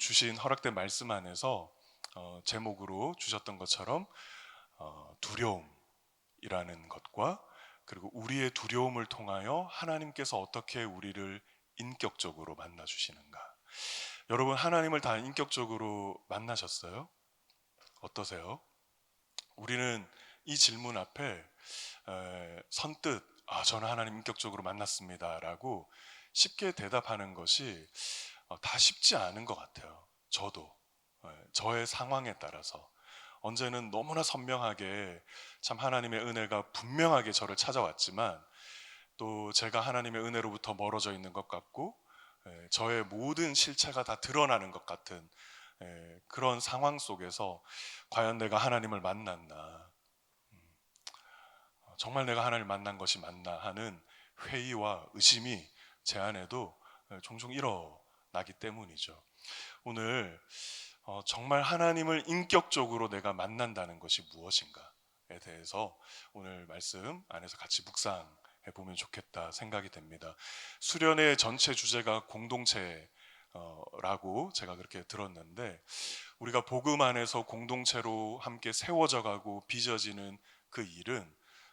주신 허락된 말씀 안에서 제목으로 주셨던 것처럼 두려움이라는 것과 그리고 우리의 두려움을 통하여 하나님께서 어떻게 우리를 인격적으로 만나 주시는가. 여러분, 하나님을 다 인격적으로 만나셨어요? 어떠세요? 우리는 이 질문 앞에 선뜻 저는 하나님 인격적으로 만났습니다 라고 쉽게 대답하는 것이 다 쉽지 않은 것 같아요. 저도 저의 상황에 따라서 언제는 너무나 선명하게 참 하나님의 은혜가 분명하게 저를 찾아왔지만, 또 제가 하나님의 은혜로부터 멀어져 있는 것 같고 저의 모든 실체가 다 드러나는 것 같은 그런 상황 속에서 과연 내가 하나님을 만났나, 정말 내가 하나님을 만난 것이 맞나 하는 회의와 의심이 제 안에도 종종 일어나기 때문이죠. 오늘 정말 하나님을 인격적으로 내가 만난다는 것이 무엇인가에 대해서 오늘 말씀 안에서 같이 묵상해 보면 좋겠다 생각이 됩니다. 수련의 전체 주제가 공동체라고 제가 그렇게 들었는데, 우리가 복음 안에서 공동체로 함께 세워져 가고 빚어지는 그 일은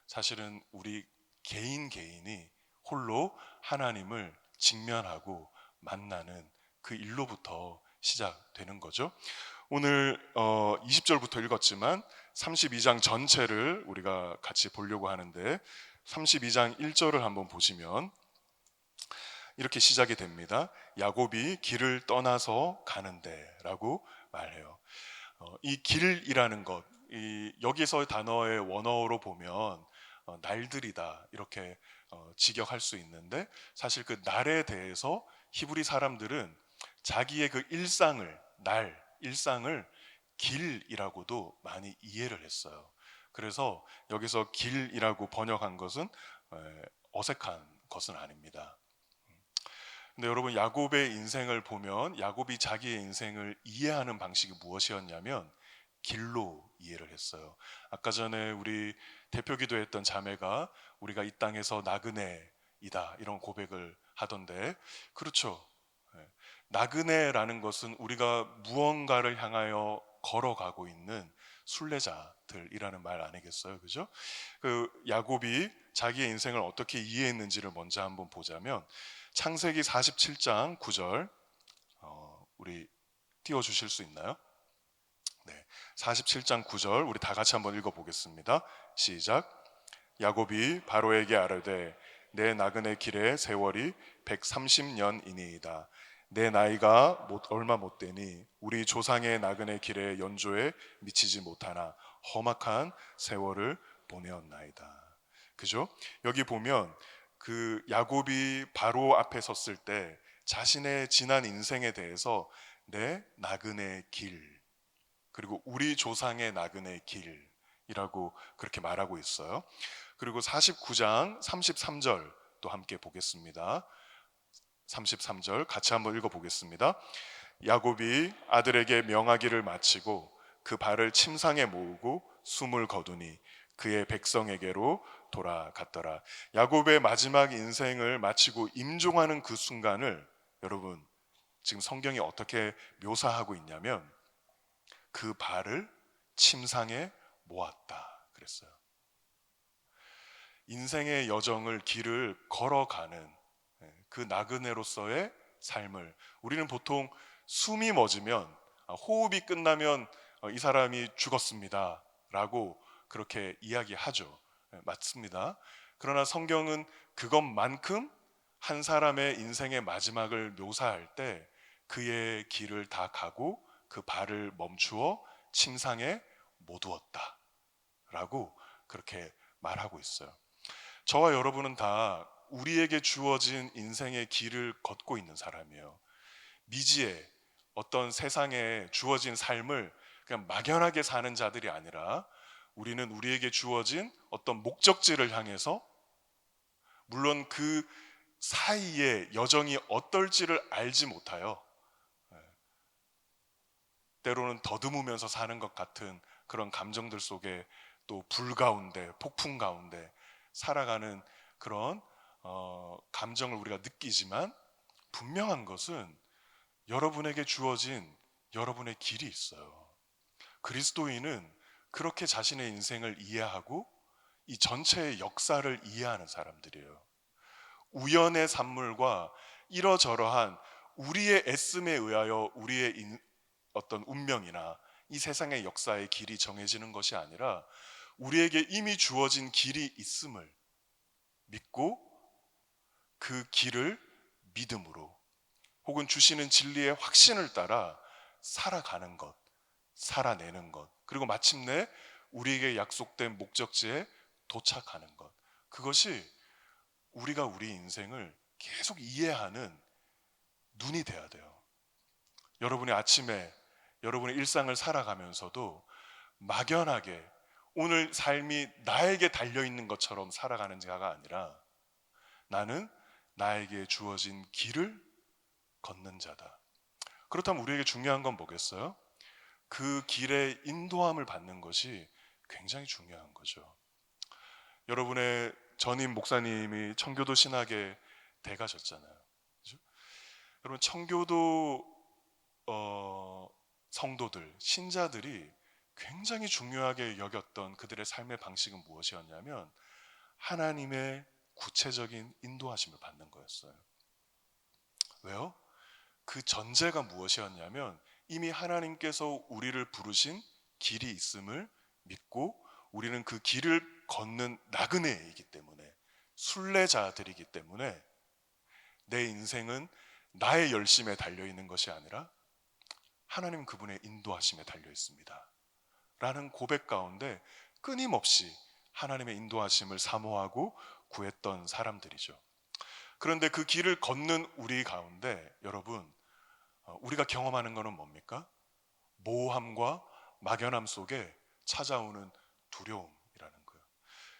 사실은 우리 개인이 홀로 하나님을 직면하고 만나는 그 일로부터 시작되는 거죠. 오늘 20절부터 읽었지만 32장 전체를 우리가 같이 보려고 하는데, 32장 1절을 한번 보시면 이렇게 시작이 됩니다. 야곱이 길을 떠나서 가는데 라고 말해요. 이 길이라는 것, 여기서 단어의 원어로 보면 날들이다 이렇게 직역할 수 있는데, 사실 그 날에 대해서 히브리 사람들은 자기의 그 일상을 길이라고도 많이 이해를 했어요. 그래서 여기서 길이라고 번역한 것은 어색한 것은 아닙니다. 근데 여러분, 야곱의 인생을 보면 야곱이 자기의 인생을 이해하는 방식이 무엇이었냐면 길로 이해를 했어요. 아까 전에 우리 대표 기도했던 자매가 우리가 이 땅에서 나그네이다 이런 고백을 하던데, 그렇죠. 나그네라는 것은 우리가 무언가를 향하여 걸어가고 있는 순례자들이라는 말 아니겠어요? 그죠? 그 야곱이 자기의 인생을 어떻게 이해했는지를 먼저 한번 보자면, 창세기 47장 9절 우리 띄워주실 수 있나요? 네, 47장 9절 우리 다 같이 한번 읽어보겠습니다. 시작. 야곱이 바로에게 아뢰되 내 나그네 길의 세월이 130년이니이다. 내 나이가 얼마 못 되니 우리 조상의 나그네 길의 연조에 미치지 못하나 험악한 세월을 보내었나이다. 그죠? 여기 보면 그 야곱이 바로 앞에 섰을 때 자신의 지난 인생에 대해서 내 나그네 길, 그리고 우리 조상의 나그네 길이라고 그렇게 말하고 있어요. 그리고 49장 33절 또 함께 보겠습니다. 33절 같이 한번 읽어보겠습니다. 야곱이 아들에게 명하기를 마치고 그 발을 침상에 모으고 숨을 거두니 그의 백성에게로 돌아갔더라. 야곱의 마지막 인생을 마치고 임종하는 그 순간을 여러분, 지금 성경이 어떻게 묘사하고 있냐면 그 발을 침상에 모았다 그랬어요. 인생의 여정을 길을 걸어가는 그 나그네로서의 삶을, 우리는 보통 숨이 멎으면 호흡이 끝나면 이 사람이 죽었습니다 라고 그렇게 이야기하죠. 맞습니다. 그러나 성경은 그것만큼 한 사람의 인생의 마지막을 묘사할 때 그의 길을 다 가고 그 발을 멈추어 침상에 못 두었다 라고 그렇게 말하고 있어요. 저와 여러분은 다 우리에게 주어진 인생의 길을 걷고 있는 사람이에요. 미지의 어떤 세상에 주어진 삶을 그냥 막연하게 사는 자들이 아니라, 우리는 우리에게 주어진 어떤 목적지를 향해서, 물론 그 사이에 여정이 어떨지를 알지 못하여 때로는 더듬으면서 사는 것 같은 그런 감정들 속에, 또 불 가운데, 폭풍 가운데 살아가는 그런 감정을 우리가 느끼지만, 분명한 것은 여러분에게 주어진 여러분의 길이 있어요. 그리스도인은 그렇게 자신의 인생을 이해하고 이 전체의 역사를 이해하는 사람들이에요. 우연의 산물과 이러저러한 우리의 애씀에 의하여 우리의 어떤 운명이나 이 세상의 역사의 길이 정해지는 것이 아니라 우리에게 이미 주어진 길이 있음을 믿고 그 길을 믿음으로 혹은 주시는 진리의 확신을 따라 살아가는 것, 살아내는 것, 그리고 마침내 우리에게 약속된 목적지에 도착하는 것. 그것이 우리가 우리 인생을 계속 이해하는 눈이 돼야 돼요. 여러분이 아침에 여러분의 일상을 살아가면서도 막연하게 오늘 삶이 나에게 달려있는 것처럼 살아가는 자가 아니라 나는 나에게 주어진 길을 걷는 자다. 그렇다면 우리에게 중요한 건 뭐겠어요? 그 길의 인도함을 받는 것이 굉장히 중요한 거죠. 여러분의 전임 목사님이 청교도 신학에 대가셨잖아요. 그죠? 여러분 청교도 성도들, 신자들이 굉장히 중요하게 여겼던 그들의 삶의 방식은 무엇이었냐면 하나님의 구체적인 인도하심을 받는 거였어요. 왜요? 그 전제가 무엇이었냐면 이미 하나님께서 우리를 부르신 길이 있음을 믿고 우리는 그 길을 걷는 나그네이기 때문에 순례자들이기 때문에 내 인생은 나의 열심에 달려있는 것이 아니라 하나님 그분의 인도하심에 달려 있습니다 라는 고백 가운데 끊임없이 하나님의 인도하심을 사모하고 구했던 사람들이죠. 그런데 그 길을 걷는 우리 가운데 여러분 우리가 경험하는 것은 뭡니까? 모호함과 막연함 속에 찾아오는 두려움이라는 거예요.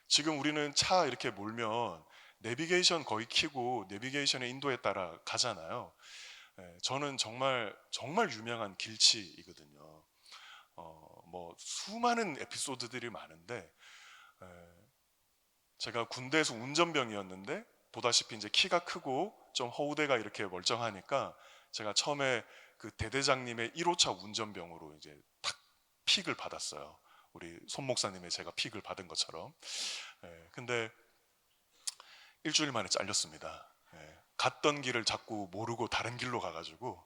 지금 우리는 차 이렇게 몰면 내비게이션 거의 켜고 내비게이션의 인도에 따라 가잖아요. 저는 정말 유명한 길치이거든요. 뭐 수많은 에피소드들이 많은데 제가 군대에서 운전병이었는데 보다시피 이제 키가 크고 좀 허우대가 이렇게 멀쩡하니까 제가 처음에 그 대대장님의 1호차 운전병으로 이제 탁 픽을 받았어요. 우리 손 목사님의 제가 픽을 받은 것처럼. 근데 일주일 만에 잘렸습니다. 갔던 길을 자꾸 모르고 다른 길로 가가지고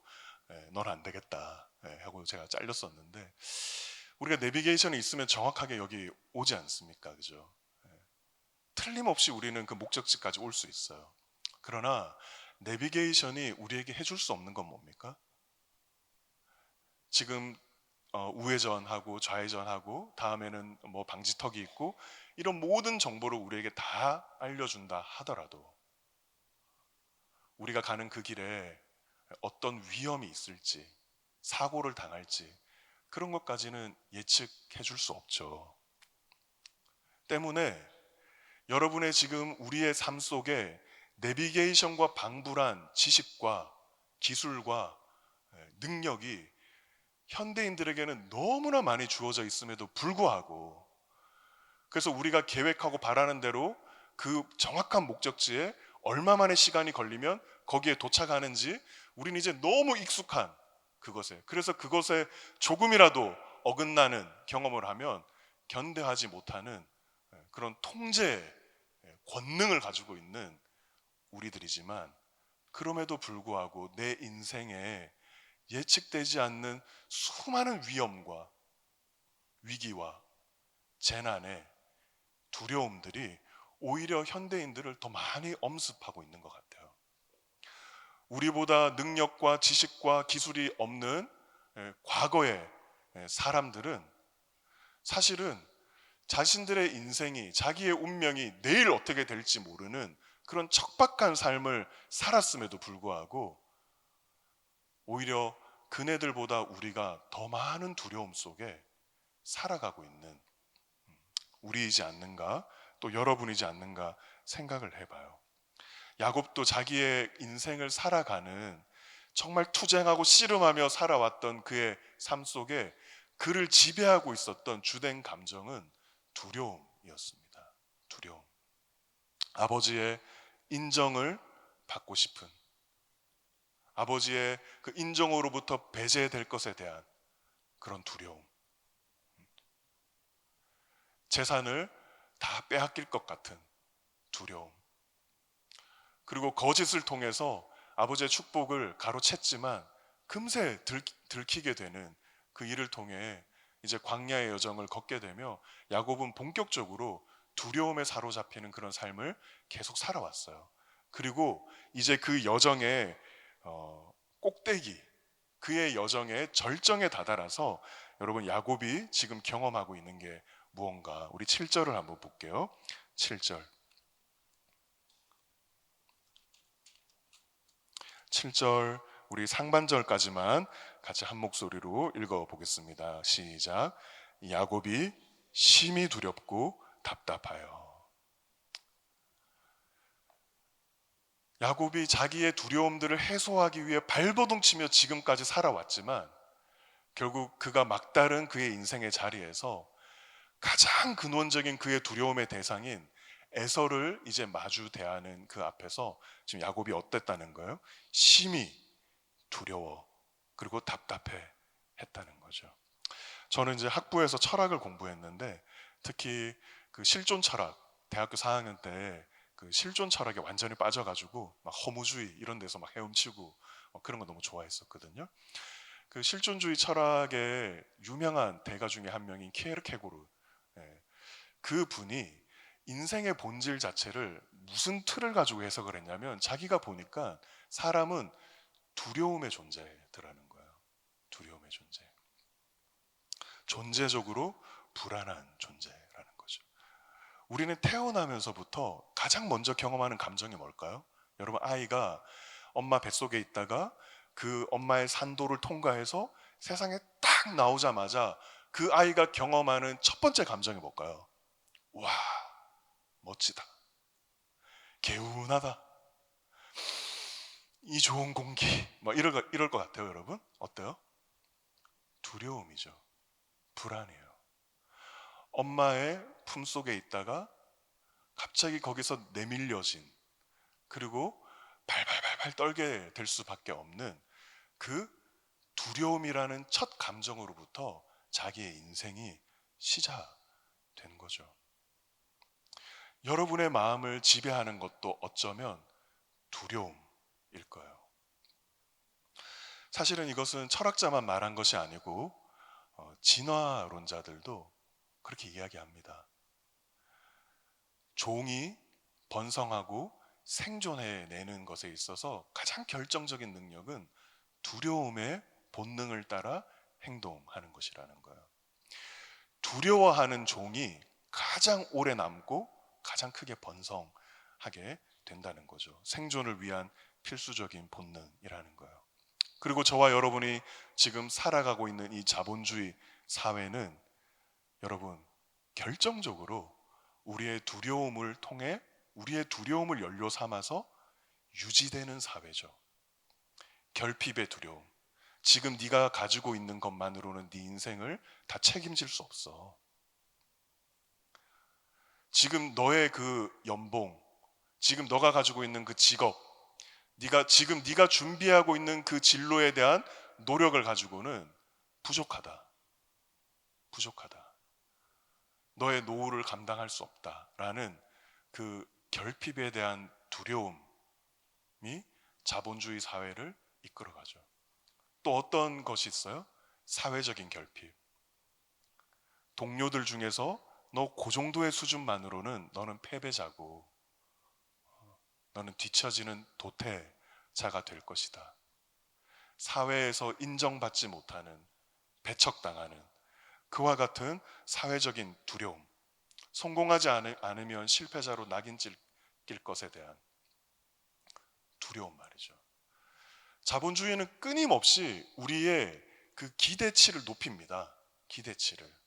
넌 안 되겠다 하고 제가 잘렸었는데 우리가 내비게이션이 있으면 정확하게 여기 오지 않습니까? 그죠? 틀림없이 우리는 그 목적지까지 올 수 있어요. 그러나 내비게이션이 우리에게 해줄 수 없는 건 뭡니까? 지금 우회전하고 좌회전하고 다음에는 뭐 방지턱이 있고 이런 모든 정보를 우리에게 다 알려준다 하더라도 우리가 가는 그 길에 어떤 위험이 있을지 사고를 당할지 그런 것까지는 예측해 줄 수 없죠. 때문에 여러분의 지금 우리의 삶 속에 내비게이션과 방불한 지식과 기술과 능력이 현대인들에게는 너무나 많이 주어져 있음에도 불구하고 그래서 우리가 계획하고 바라는 대로 그 정확한 목적지에 얼마만의 시간이 걸리면 거기에 도착하는지 우리는 이제 너무 익숙한 그것에 그래서 그것에 조금이라도 어긋나는 경험을 하면 견뎌하지 못하는 그런 통제 권능을 가지고 있는 우리들이지만 그럼에도 불구하고 내 인생에 예측되지 않는 수많은 위험과 위기와 재난의 두려움들이 오히려 현대인들을 더 많이 엄습하고 있는 것 같아요. 우리보다 능력과 지식과 기술이 없는 과거의 사람들은 사실은 자신들의 인생이 자기의 운명이 내일 어떻게 될지 모르는 그런 척박한 삶을 살았음에도 불구하고 오히려 그네들보다 우리가 더 많은 두려움 속에 살아가고 있는 우리이지 않는가 또 여러분이지 않는가 생각을 해봐요. 야곱도 자기의 인생을 살아가는 정말 투쟁하고 씨름하며 살아왔던 그의 삶 속에 그를 지배하고 있었던 주된 감정은 두려움이었습니다. 두려움. 아버지의 인정을 받고 싶은 아버지의 그 인정으로부터 배제될 것에 대한 그런 두려움, 재산을 다 빼앗길 것 같은 두려움, 그리고 거짓을 통해서 아버지의 축복을 가로챘지만 금세 들키게 되는 그 일을 통해 이제 광야의 여정을 걷게 되며 야곱은 본격적으로 두려움에 사로잡히는 그런 삶을 계속 살아왔어요. 그리고 이제 그 여정의 꼭대기, 그의 여정의 절정에 다다라서 여러분 야곱이 지금 경험하고 있는 게 무언가, 우리 7절을 한번 볼게요. 7절 7절 우리 상반절까지만 같이 한 목소리로 읽어보겠습니다. 시작. 야곱이 심히 두렵고 답답하여. 야곱이 자기의 두려움들을 해소하기 위해 발버둥치며 지금까지 살아왔지만 결국 그가 막다른 그의 인생의 자리에서 가장 근원적인 그의 두려움의 대상인 에서를 이제 마주 대하는 그 앞에서 지금 야곱이 어땠다는 거예요? 심히 두려워 그리고 답답해 했다는 거죠. 저는 이제 학부에서 철학을 공부했는데 특히 그 실존 철학, 대학교 4학년 때 그 실존 철학에 완전히 빠져가지고 막 허무주의 이런 데서 막 헤엄치고 그런 거 너무 좋아했었거든요. 그 실존주의 철학의 유명한 대가 중에 한 명인 키에르케고르, 그 분이 인생의 본질 자체를 무슨 틀을 가지고 해석을 했냐면 자기가 보니까 사람은 두려움의 존재더라는 거예요. 두려움의 존재. 존재적으로 불안한 존재라는 거죠. 우리는 태어나면서부터 가장 먼저 경험하는 감정이 뭘까요? 여러분, 아이가 엄마 뱃속에 있다가 그 엄마의 산도를 통과해서 세상에 딱 나오자마자 그 아이가 경험하는 첫 번째 감정이 뭘까요? 와, 멋지다. 개운하다. 이 좋은 공기. 막 이럴 것 같아요, 여러분. 어때요? 두려움이죠. 불안해요. 엄마의 품속에 있다가 갑자기 거기서 내밀려진, 그리고 발발발발 떨게 될 수밖에 없는 그 두려움이라는 첫 감정으로부터 자기의 인생이 시작된 거죠. 여러분의 마음을 지배하는 것도 어쩌면 두려움일 거예요. 사실은 이것은 철학자만 말한 것이 아니고 진화론자들도 그렇게 이야기합니다. 종이 번성하고 생존해내는 것에 있어서 가장 결정적인 능력은 두려움의 본능을 따라 행동하는 것이라는 거예요. 두려워하는 종이 가장 오래 남고 가장 크게 번성하게 된다는 거죠. 생존을 위한 필수적인 본능이라는 거예요. 그리고 저와 여러분이 지금 살아가고 있는 이 자본주의 사회는 여러분 결정적으로 우리의 두려움을 통해 우리의 두려움을 연료 삼아서 유지되는 사회죠. 결핍의 두려움. 지금 네가 가지고 있는 것만으로는 네 인생을 다 책임질 수 없어. 지금 너의 그 연봉, 지금 너가 가지고 있는 그 직업, 네가 준비하고 있는 그 진로에 대한 노력을 가지고는 부족하다. 너의 노후를 감당할 수 없다라는 그 결핍에 대한 두려움이 자본주의 사회를 이끌어가죠. 또 어떤 것이 있어요? 사회적인 결핍. 동료들 중에서 너 그 정도의 수준만으로는 너는 패배자고 너는 뒤처지는 도태자가 될 것이다. 사회에서 인정받지 못하는, 배척당하는 그와 같은 사회적인 두려움, 성공하지 않으면 실패자로 낙인 찍힐 것에 대한 두려움 말이죠. 자본주의는 끊임없이 우리의 그 기대치를 높입니다. 기대치를.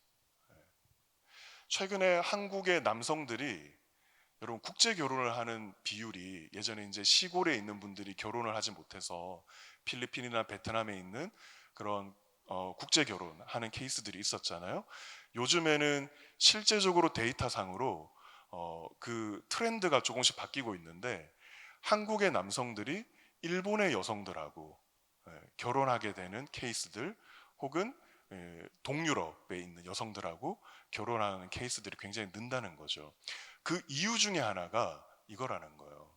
최근에 한국의 남성들이 여러분 국제 결혼을 하는 비율이 예전에 이제 시골에 있는 분들이 결혼을 하지 못해서 필리핀이나 베트남에 있는 그런 국제 결혼하는 케이스들이 있었잖아요. 요즘에는 실제적으로 데이터상으로 그 트렌드가 조금씩 바뀌고 있는데 한국의 남성들이 일본의 여성들하고 결혼하게 되는 케이스들, 혹은 동유럽에 있는 여성들하고 결혼하는 케이스들이 굉장히 는다는 거죠. 그 이유 중에 하나가 이거라는 거예요.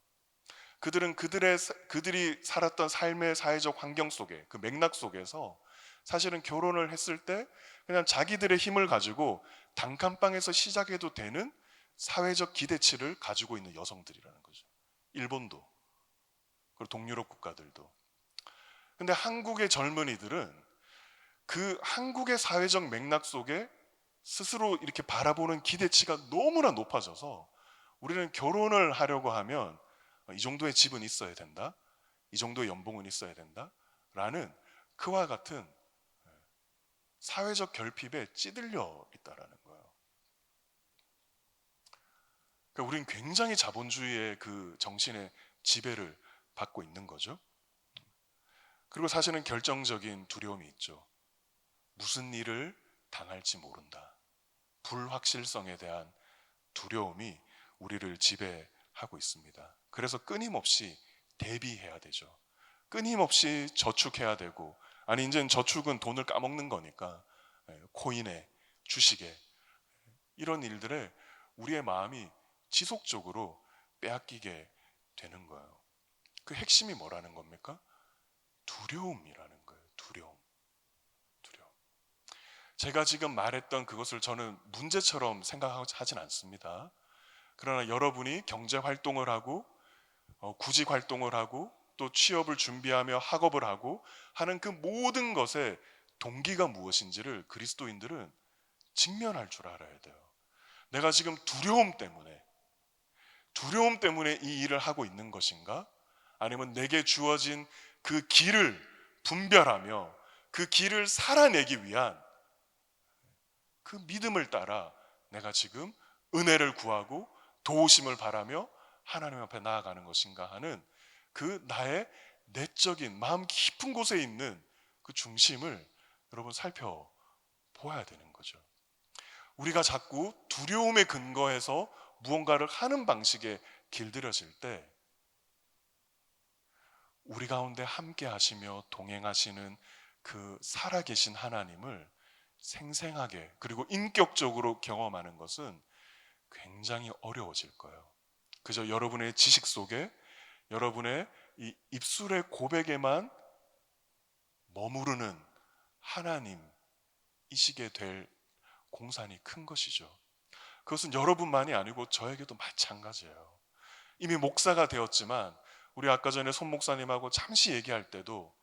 그들이 살았던 삶의 사회적 환경 속에, 그 맥락 속에서 사실은 결혼을 했을 때 그냥 자기들의 힘을 가지고 단칸방에서 시작해도 되는 사회적 기대치를 가지고 있는 여성들이라는 거죠. 일본도, 그리고 동유럽 국가들도. 근데 한국의 젊은이들은 그 한국의 사회적 맥락 속에 스스로 이렇게 바라보는 기대치가 너무나 높아져서, 우리는 결혼을 하려고 하면 이 정도의 집은 있어야 된다, 이 정도의 연봉은 있어야 된다 라는 그와 같은 사회적 결핍에 찌들려 있다라는 거예요. 그러니까 우리는 굉장히 자본주의의 그 정신의 지배를 받고 있는 거죠. 그리고 사실은 결정적인 두려움이 있죠. 무슨 일을 당할지 모른다. 불확실성에 대한 두려움이 우리를 지배하고 있습니다. 그래서 끊임없이 대비해야 되죠. 끊임없이 저축해야 되고, 아니 이제는 저축은 돈을 까먹는 거니까 코인에, 주식에, 이런 일들에 우리의 마음이 지속적으로 빼앗기게 되는 거예요. 그 핵심이 뭐라는 겁니까? 두려움이라는 거예요. 두려움. 제가 지금 말했던 그것을 저는 문제처럼 생각하진 않습니다. 그러나 여러분이 경제 활동을 하고 구직 활동을 하고 또 취업을 준비하며 학업을 하고 하는 그 모든 것의 동기가 무엇인지를 그리스도인들은 직면할 줄 알아야 돼요. 내가 지금 두려움 때문에 이 일을 하고 있는 것인가? 아니면 내게 주어진 그 길을 분별하며 그 길을 살아내기 위한 그 믿음을 따라 내가 지금 은혜를 구하고 도우심을 바라며 하나님 앞에 나아가는 것인가 하는 그 나의 내적인 마음 깊은 곳에 있는 그 중심을 여러분 살펴보아야 되는 거죠. 우리가 자꾸 두려움에 근거해서 무언가를 하는 방식에 길들여질 때 우리 가운데 함께 하시며 동행하시는 그 살아계신 하나님을 생생하게 그리고 인격적으로 경험하는 것은 굉장히 어려워질 거예요. 그저 여러분의 지식 속에, 여러분의 이 입술의 고백에만 머무르는 하나님이시게 될 공산이 큰 것이죠. 그것은 여러분만이 아니고 저에게도 마찬가지예요. 이미 목사가 되었지만 우리 아까 전에 손 목사님하고 잠시 얘기할 때도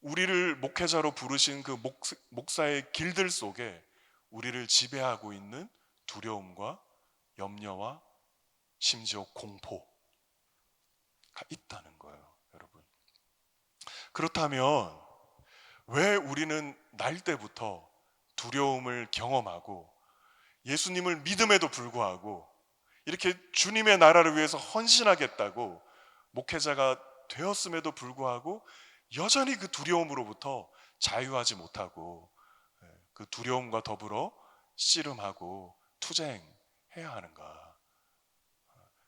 우리를 목회자로 부르신 그 목사의 길들 속에 우리를 지배하고 있는 두려움과 염려와 심지어 공포가 있다는 거예요, 여러분. 그렇다면 왜 우리는 날 때부터 두려움을 경험하고 예수님을 믿음에도 불구하고 이렇게 주님의 나라를 위해서 헌신하겠다고 목회자가 되었음에도 불구하고 여전히 그 두려움으로부터 자유하지 못하고 그 두려움과 더불어 씨름하고 투쟁해야 하는가?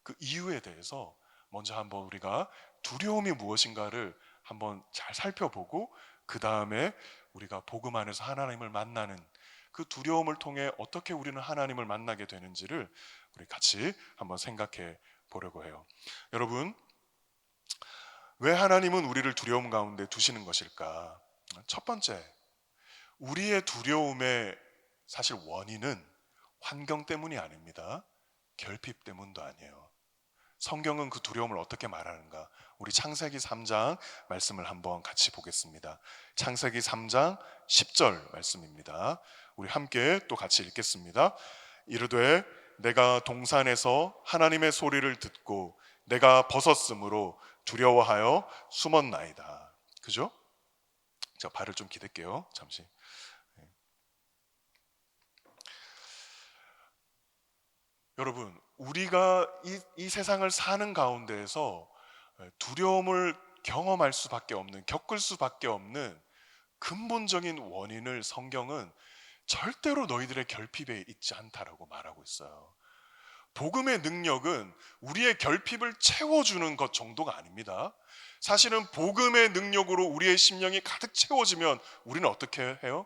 그 이유에 대해서 먼저 한번 우리가 두려움이 무엇인가를 한번 잘 살펴보고 그 다음에 우리가 복음 안에서 하나님을 만나는 그 두려움을 통해 어떻게 우리는 하나님을 만나게 되는지를 우리 같이 한번 생각해 보려고 해요. 여러분, 왜 하나님은 우리를 두려움 가운데 두시는 것일까? 첫 번째, 우리의 두려움의 사실 원인은 환경 때문이 아닙니다. 결핍 때문도 아니에요. 성경은 그 두려움을 어떻게 말하는가? 우리 창세기 3장 말씀을 한번 같이 보겠습니다. 창세기 3장 10절 말씀입니다. 우리 함께 또 같이 읽겠습니다. 이르되 내가 동산에서 하나님의 소리를 듣고 내가 벗었으므로 두려워하여 숨었나이다. 그죠? 자, 발을 좀 기댈게요. 잠시. 여러분, 우리가 이 세상을 사는 가운데에서 두려움을 경험할 수밖에 없는, 겪을 수밖에 없는 근본적인 원인을 성경은 절대로 너희들의 결핍에 있지 않다라고 말하고 있어요. 복음의 능력은 우리의 결핍을 채워주는 것 정도가 아닙니다. 사실은 복음의 능력으로 우리의 심령이 가득 채워지면 우리는 어떻게 해요?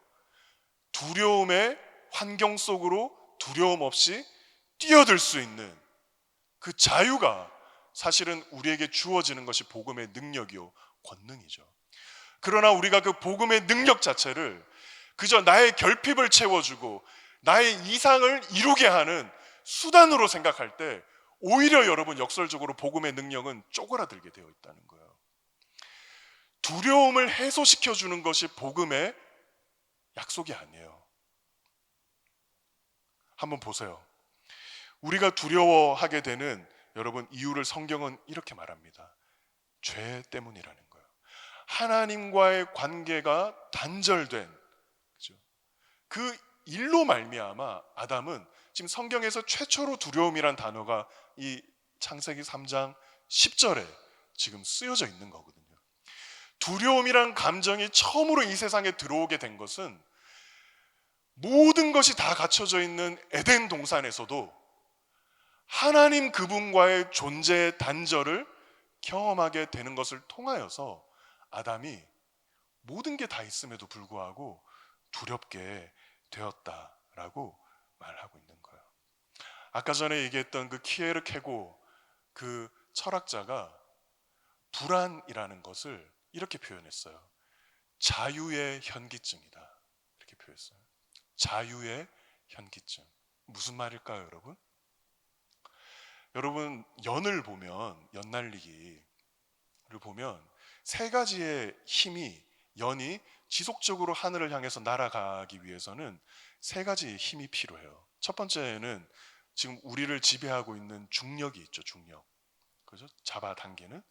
두려움의 환경 속으로 두려움 없이 뛰어들 수 있는 그 자유가 사실은 우리에게 주어지는 것이 복음의 능력이요 권능이죠. 그러나 우리가 그 복음의 능력 자체를 그저 나의 결핍을 채워주고 나의 이상을 이루게 하는 수단으로 생각할 때 오히려 여러분 역설적으로 복음의 능력은 쪼그라들게 되어 있다는 거예요. 두려움을 해소시켜 주는 것이 복음의 약속이 아니에요. 한번 보세요. 우리가 두려워하게 되는 여러분 이유를 성경은 이렇게 말합니다. 죄 때문이라는 거예요. 하나님과의 관계가 단절된, 그죠? 그 일로 말미암아 아담은 지금 성경에서 최초로 두려움이란 단어가 이 창세기 3장 10절에 지금 쓰여져 있는 거거든요. 두려움이란 감정이 처음으로 이 세상에 들어오게 된 것은 모든 것이 다 갖춰져 있는 에덴 동산에서도 하나님 그분과의 존재의 단절을 경험하게 되는 것을 통하여서 아담이 모든 게 다 있음에도 불구하고 두렵게 되었다라고 말하고 있는 거예요. 아까 전에 얘기했던 그 키에르 케고 그 철학자가 불안이라는 것을 이렇게 표현했어요. 자유의 현기증이다. 이렇게 표현했어요. 자유의 현기증. 무슨 말일까요, 여러분? 여러분, 연을 보면, 연날리기를 보면 세 가지의 힘이, 연이 지속적으로 하늘을 향해서 날아가기 위해서는 세 가지의 힘이 필요해요. 첫 번째는 지금 우리를 지배하고 있는 중력이 있죠, 중력. 그죠? 잡아당기는.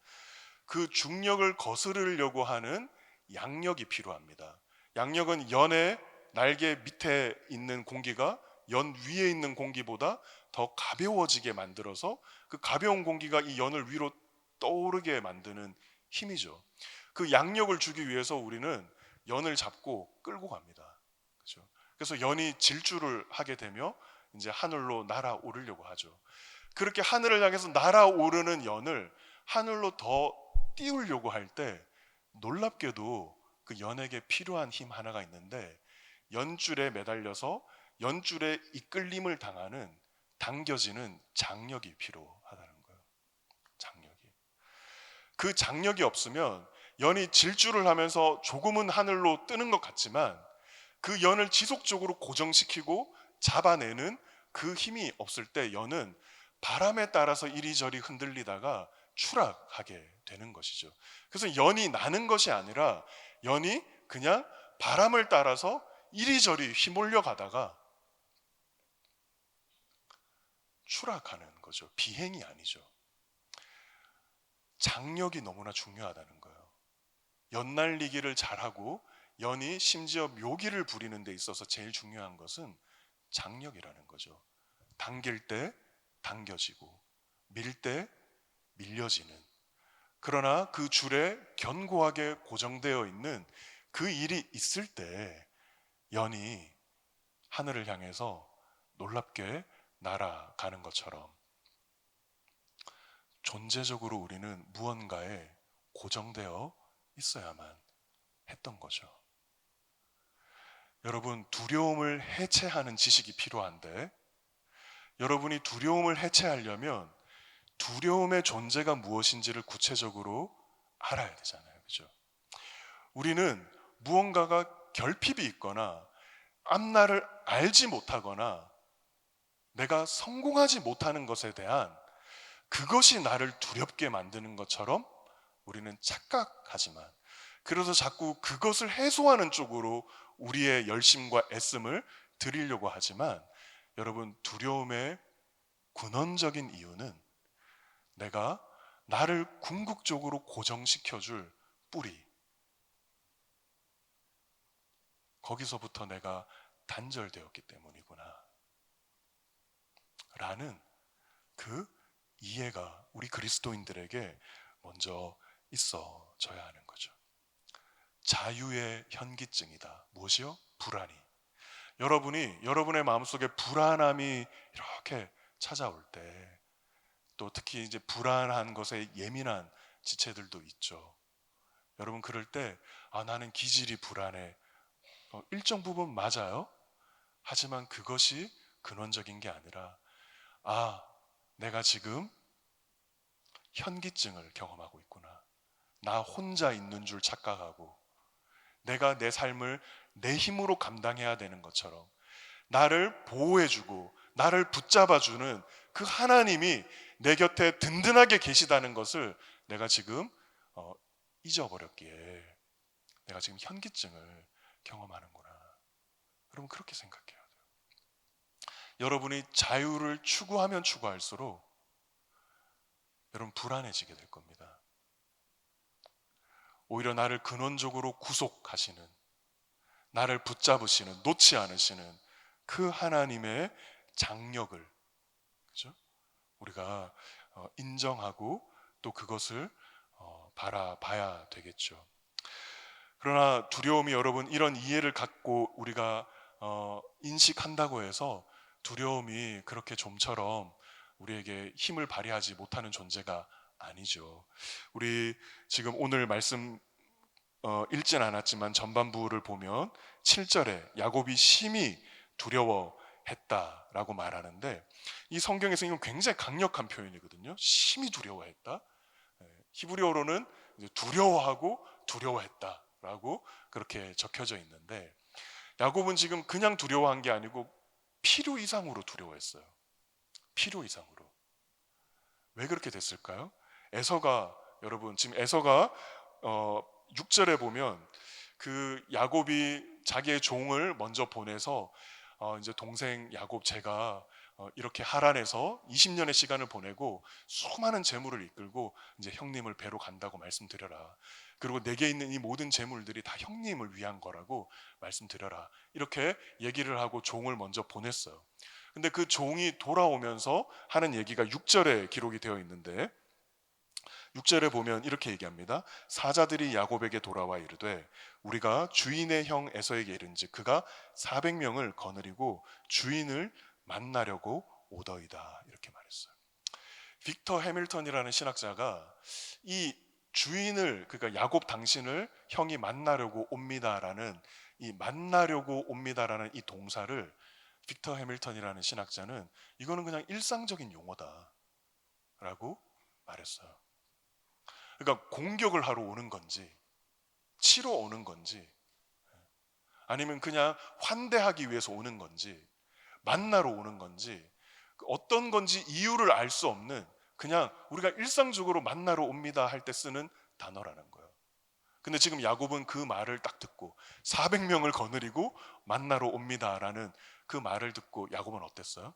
그 중력을 거스르려고 하는 양력이 필요합니다. 양력은 연의 날개 밑에 있는 공기가 연 위에 있는 공기보다 더 가벼워지게 만들어서 그 가벼운 공기가 이 연을 위로 떠오르게 만드는 힘이죠. 그 양력을 주기 위해서 우리는 연을 잡고 끌고 갑니다. 그렇죠? 그래서 연이 질주를 하게 되며 이제 하늘로 날아오르려고 하죠. 그렇게 하늘을 향해서 날아오르는 연을 하늘로 더 띄우려고 할 때 놀랍게도 그 연에게 필요한 힘 하나가 있는데 연줄에 매달려서 연줄에 이끌림을 당하는 당겨지는 장력이 필요하다는 거예요. 장력이. 그 장력이 없으면 연이 질주를 하면서 조금은 하늘로 뜨는 것 같지만 그 연을 지속적으로 고정시키고 잡아내는 그 힘이 없을 때 연은 바람에 따라서 이리저리 흔들리다가 추락하게 되는 것이죠. 그래서 연이 나는 것이 아니라 연이 그냥 바람을 따라서 이리저리 휘몰려 가다가 추락하는 거죠. 비행이 아니죠. 장력이 너무나 중요하다는 거예요. 연날리기를 잘하고 연이 심지어 묘기를 부리는 데 있어서 제일 중요한 것은 장력이라는 거죠. 당길 때 당겨지고 밀 때 밀려지는, 그러나 그 줄에 견고하게 고정되어 있는 그 일이 있을 때 연이 하늘을 향해서 놀랍게 날아가는 것처럼 존재적으로 우리는 무언가에 고정되어 있어야만 했던 거죠. 여러분, 두려움을 해체하는 지식이 필요한데 여러분이 두려움을 해체하려면 두려움의 존재가 무엇인지를 구체적으로 알아야 되잖아요. 그죠? 우리는 무언가가 결핍이 있거나 앞날을 알지 못하거나 내가 성공하지 못하는 것에 대한 그것이 나를 두렵게 만드는 것처럼 우리는 착각하지만, 그래서 자꾸 그것을 해소하는 쪽으로 우리의 열심과 애씀을 드리려고 하지만, 여러분, 두려움의 근원적인 이유는 내가 나를 궁극적으로 고정시켜줄 뿌리, 거기서부터 내가 단절되었기 때문이구나 라는 그 이해가 우리 그리스도인들에게 먼저 있어져야 하는 거죠. 자유의 현기증이다. 무엇이요? 불안이. 여러분이 여러분의 마음속에 불안함이 이렇게 찾아올 때, 또 특히 이제 불안한 것에 예민한 지체들도 있죠. 여러분 그럴 때 나는 기질이 불안해. 일정 부분 맞아요. 하지만 그것이 근원적인 게 아니라 내가 지금 현기증을 경험하고 있구나. 나 혼자 있는 줄 착각하고 내가 내 삶을 내 힘으로 감당해야 되는 것처럼 나를 보호해주고 나를 붙잡아주는 그 하나님이 내 곁에 든든하게 계시다는 것을 내가 지금 잊어버렸기에 내가 지금 현기증을 경험하는구나. 여러분 그렇게 생각해야 돼요. 여러분이 자유를 추구하면 추구할수록 여러분 불안해지게 될 겁니다. 오히려 나를 근원적으로 구속하시는, 나를 붙잡으시는, 놓지 않으시는 그 하나님의 장력을, 그죠? 우리가 인정하고 또 그것을 바라봐야 되겠죠. 그러나 두려움이 여러분 이런 이해를 갖고 우리가 인식한다고 해서 두려움이 그렇게 좀처럼 우리에게 힘을 발휘하지 못하는 존재가 아니죠. 우리 지금 오늘 말씀 읽진 않았지만 전반부를 보면 7절에 야곱이 심히 두려워했다라고 말하는데, 이 성경에서 이건 굉장히 강력한 표현이거든요. 심히 두려워했다. 히브리어로는 두려워하고 두려워했다라고 그렇게 적혀져 있는데, 야곱은 지금 그냥 두려워한 게 아니고 필요 이상으로 두려워했어요. 필요 이상으로. 왜 그렇게 됐을까요? 여러분 지금 에서가 6절에 보면 그 야곱이 자기의 종을 먼저 보내서 이제 동생 야곱, 제가 이렇게 하란에서 20년의 시간을 보내고 수많은 재물을 이끌고 이제 형님을 뵈러 간다고 말씀드려라. 그리고 내게 있는 이 모든 재물들이 다 형님을 위한 거라고 말씀드려라. 이렇게 얘기를 하고 종을 먼저 보냈어요. 근데 그 종이 돌아오면서 하는 얘기가 6절에 기록이 되어 있는데, 6절에 보면 이렇게 얘기합니다. 사자들이 야곱에게 돌아와 이르되 우리가 주인의 형 에서에게 이른즉 그가 400명을 거느리고 주인을 만나려고 오더이다. 이렇게 말했어요. 빅터 해밀턴이라는 신학자가 이 주인을, 그러니까 야곱 당신을 형이 만나려고 옵니다라는 이 만나려고 옵니다라는 이 동사를, 빅터 해밀턴이라는 신학자는 이거는 그냥 일상적인 용어다라고 말했어요. 그러니까 공격을 하러 오는 건지 치러 오는 건지 아니면 그냥 환대하기 위해서 오는 건지 만나러 오는 건지 어떤 건지 이유를 알 수 없는, 그냥 우리가 일상적으로 만나러 옵니다 할 때 쓰는 단어라는 거예요. 근데 지금 야곱은 그 말을 딱 듣고 400명을 거느리고 만나러 옵니다라는 그 말을 듣고 야곱은 어땠어요?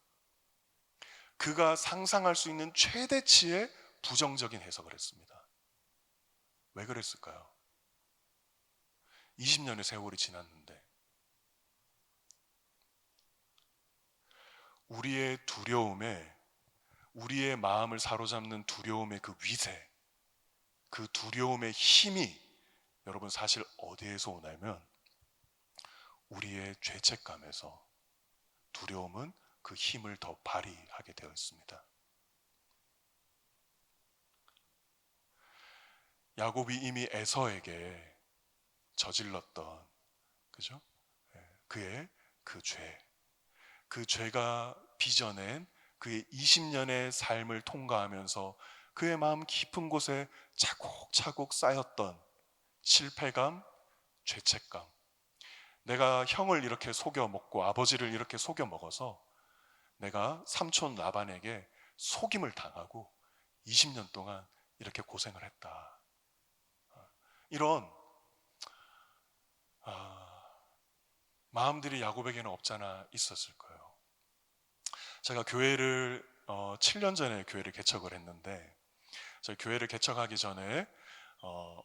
그가 상상할 수 있는 최대치의 부정적인 해석을 했습니다. 왜 그랬을까요? 20년의 세월이 지났는데 우리의 두려움에, 우리의 마음을 사로잡는 두려움의 그 위세, 그 두려움의 힘이 여러분 사실 어디에서 오냐면 우리의 죄책감에서 두려움은 그 힘을 더 발휘하게 되어 있습니다. 야곱이 이미 에서에게 저질렀던, 그죠? 그의 그 죄가 빚어낸 그의 20년의 삶을 통과하면서 그의 마음 깊은 곳에 차곡차곡 쌓였던 실패감, 죄책감, 내가 형을 이렇게 속여 먹고 아버지를 이렇게 속여 먹어서 내가 삼촌 라반에게 속임을 당하고 20년 동안 이렇게 고생을 했다. 이런 마음들이 야곱에게는 없잖아 있었을 거예요. 제가 교회를 7년 전에 교회를 개척을 했는데, 저희 교회를 개척하기 전에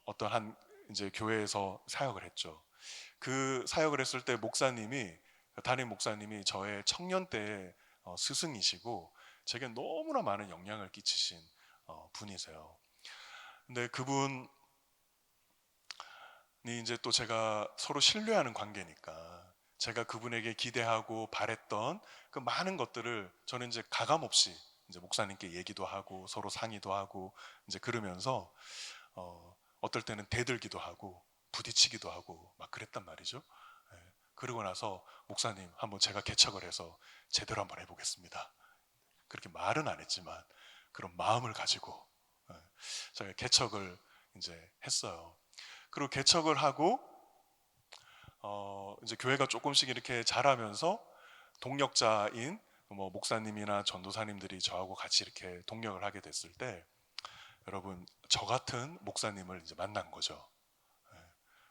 어떤 한 이제 교회에서 사역을 했죠. 그 사역을 했을 때 담임 목사님이 저의 청년 때 스승이시고 제게 너무나 많은 영향을 끼치신 분이세요. 근데 그분이 이제 또 제가 서로 신뢰하는 관계니까 제가 그분에게 기대하고 바랬던 그 많은 것들을 저는 이제 가감 없이 이제 목사님께 얘기도 하고 서로 상의도 하고 이제 그러면서 어떨 때는 대들기도 하고 부딪히기도 하고 막 그랬단 말이죠. 예, 그러고 나서 목사님 한번 제가 개척을 해서 제대로 한번 해보겠습니다. 그렇게 말은 안 했지만 그런 마음을 가지고 제가 개척을 이제 했어요. 그리고 개척을 하고 이제 교회가 조금씩 이렇게 자라면서 동력자인 뭐 목사님이나 전도사님들이 저하고 같이 이렇게 동력을 하게 됐을 때 여러분 저 같은 목사님을 이제 만난 거죠.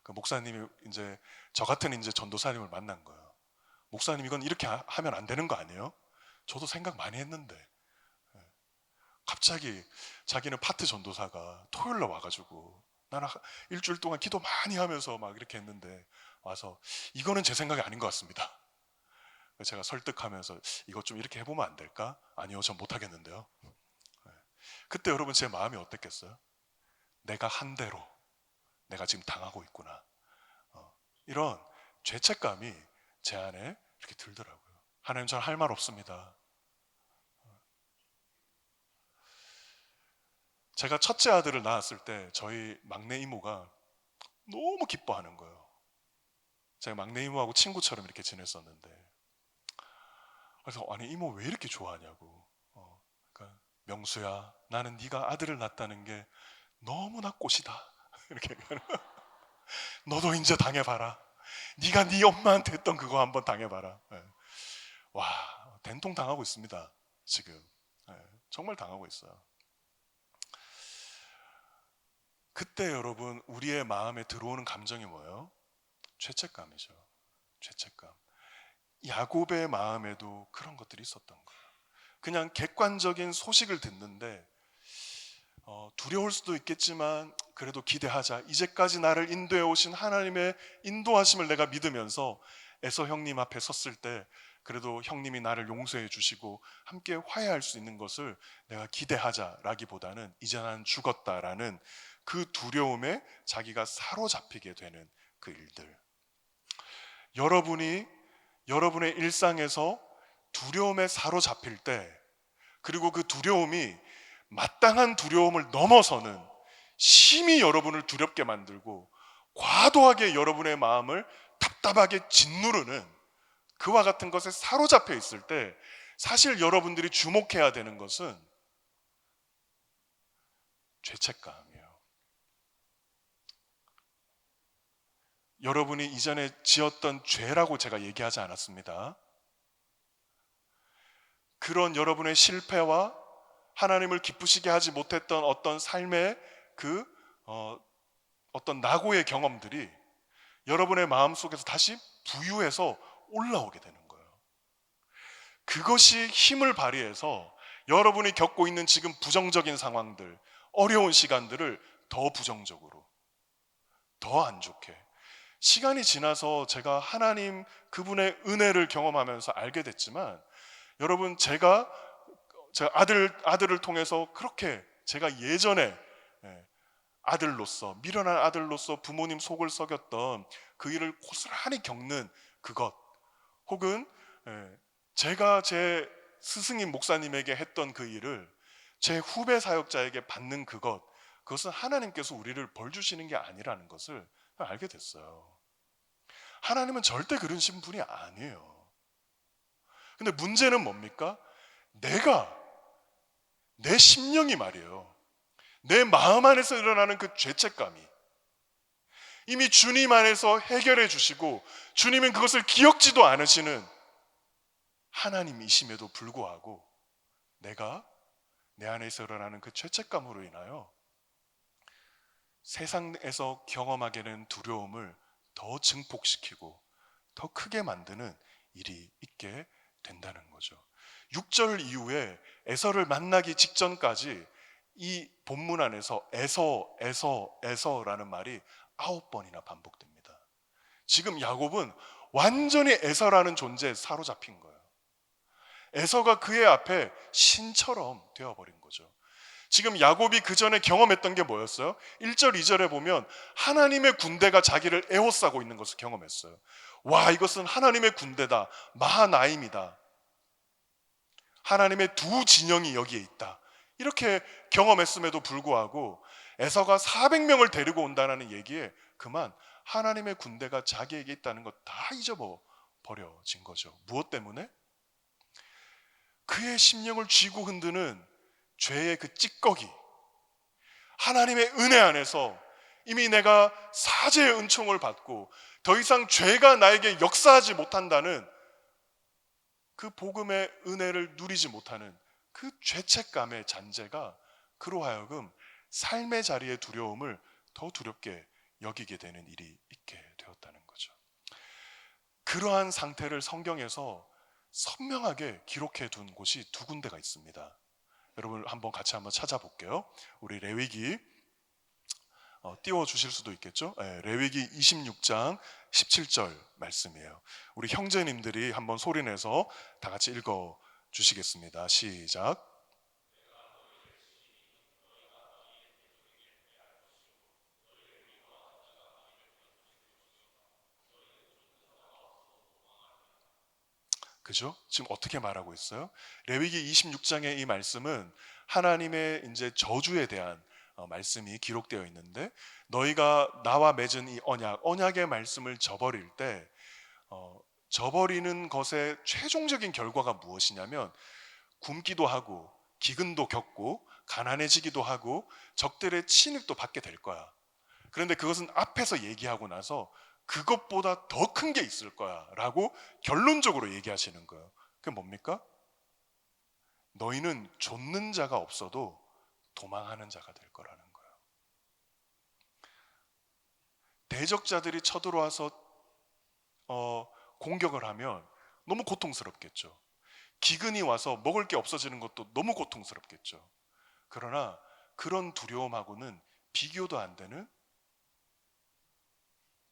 그 목사님이 이제 저 같은 이제 전도사님을 만난 거예요. 목사님 이건 이렇게 하면 안 되는 거 아니에요? 저도 생각 많이 했는데 갑자기 자기는 파트 전도사가 토요일 날 와가지고 나는 일주일 동안 기도 많이 하면서 막 이렇게 했는데 와서 이거는 제 생각이 아닌 것 같습니다. 제가 설득하면서 이것 좀 이렇게 해보면 안 될까? 아니요, 전 못하겠는데요. 그때 여러분 제 마음이 어땠겠어요? 내가 한 대로 내가 지금 당하고 있구나. 이런 죄책감이 제 안에 이렇게 들더라고요. 하나님, 저는 할 말 없습니다. 제가 첫째 아들을 낳았을 때 저희 막내 이모가 너무 기뻐하는 거예요. 제가 막내 이모하고 친구처럼 이렇게 지냈었는데 그래서 아니 이모 왜 이렇게 좋아하냐고. 그러니까 명수야, 나는 네가 아들을 낳았다는 게 너무나 꽃이다. 이렇게 너도 이제 당해봐라. 네가 네 엄마한테 했던 그거 한번 당해봐라. 와, 된통 당하고 있습니다. 지금 정말 당하고 있어요. 그때 여러분 우리의 마음에 들어오는 감정이 뭐예요? 죄책감이죠. 죄책감. 야곱의 마음에도 그런 것들이 있었던 거예요. 그냥 객관적인 소식을 듣는데 두려울 수도 있겠지만 그래도 기대하자. 이제까지 나를 인도해 오신 하나님의 인도하심을 내가 믿으면서 에서 형님 앞에 섰을 때 그래도 형님이 나를 용서해 주시고 함께 화해할 수 있는 것을 내가 기대하자라기보다는 이제 난 죽었다라는 그 두려움에 자기가 사로잡히게 되는 그 일들. 여러분의 일상에서 두려움에 사로잡힐 때, 그리고 그 두려움이 마땅한 두려움을 넘어서는 심히 여러분을 두렵게 만들고 과도하게 여러분의 마음을 답답하게 짓누르는 그와 같은 것에 사로잡혀 있을 때 사실 여러분들이 주목해야 되는 것은 죄책감이에요. 여러분이 이전에 지었던 죄라고 제가 얘기하지 않았습니다. 그런 여러분의 실패와 하나님을 기쁘시게 하지 못했던 어떤 삶의 그 어떤 낙오의 경험들이 여러분의 마음속에서 다시 부유해서 올라오게 되는 거예요. 그것이 힘을 발휘해서 여러분이 겪고 있는 지금 부정적인 상황들, 어려운 시간들을 더 부정적으로, 더 안 좋게, 시간이 지나서 제가 하나님 그분의 은혜를 경험하면서 알게 됐지만 여러분 제가 아들을 통해서 그렇게 제가 예전에 아들로서 미련한 아들로서 부모님 속을 썩였던 그 일을 고스란히 겪는 그것, 혹은 제가 제 스승님 목사님에게 했던 그 일을 제 후배 사역자에게 받는 그것은 하나님께서 우리를 벌 주시는 게 아니라는 것을 알게 됐어요. 하나님은 절대 그러신 분이 아니에요. 근데 문제는 뭡니까? 내 심령이 말이에요. 내 마음 안에서 일어나는 그 죄책감이 이미 주님 안에서 해결해 주시고 주님은 그것을 기억지도 않으시는 하나님이심에도 불구하고 내가 내 안에서 일어나는 그 죄책감으로 인하여 세상에서 경험하게 된 두려움을 더 증폭시키고 더 크게 만드는 일이 있게 된다는 거죠. 6절 이후에 에서를 만나기 직전까지 이 본문 안에서 에서라는 말이 9번이나 반복됩니다. 지금 야곱은 완전히 에서라는 존재에 사로잡힌 거예요. 에서가 그의 앞에 신처럼 되어버린 거죠. 지금 야곱이 그 전에 경험했던 게 뭐였어요? 1절, 2절에 보면 하나님의 군대가 자기를 에워싸고 있는 것을 경험했어요. 와, 이것은 하나님의 군대다, 마하나임이다, 하나님의 두 진영이 여기에 있다, 이렇게 경험했음에도 불구하고 에서가 400명을 데리고 온다는 얘기에 그만 하나님의 군대가 자기에게 있다는 것 다 잊어버려진 거죠. 무엇 때문에? 그의 심령을 쥐고 흔드는 죄의 그 찌꺼기, 하나님의 은혜 안에서 이미 내가 사죄의 은총을 받고 더 이상 죄가 나에게 역사하지 못한다는 그 복음의 은혜를 누리지 못하는 그 죄책감의 잔재가 그로 하여금 삶의 자리의 두려움을 더 두렵게 여기게 되는 일이 있게 되었다는 거죠. 그러한 상태를 성경에서 선명하게 기록해 둔 곳이 두 군데가 있습니다. 여러분 같이 한번 찾아볼게요. 우리 레위기 띄워주실 수도 있겠죠. 레위기 26장 17절 말씀이에요. 우리 형제님들이 한번 소리내서 다 같이 읽어 주시겠습니다. 시작. 그죠? 지금 어떻게 말하고 있어요? 레위기 26장의 이 말씀은 하나님의 이제 저주에 대한 말씀이 기록되어 있는데, 너희가 나와 맺은 이 언약의 말씀을 저버릴 때 저버리는 것의 최종적인 결과가 무엇이냐면 굶기도 하고 기근도 겪고 가난해지기도 하고 적들의 침입도 받게 될 거야. 그런데 그것은 앞에서 얘기하고 나서 그것보다 더 큰 게 있을 거야 라고 결론적으로 얘기하시는 거예요. 그게 뭡니까? 너희는 좇는 자가 없어도 도망하는 자가 될 거라는 거예요. 대적자들이 쳐들어와서 공격을 하면 너무 고통스럽겠죠. 기근이 와서 먹을 게 없어지는 것도 너무 고통스럽겠죠. 그러나 그런 두려움하고는 비교도 안 되는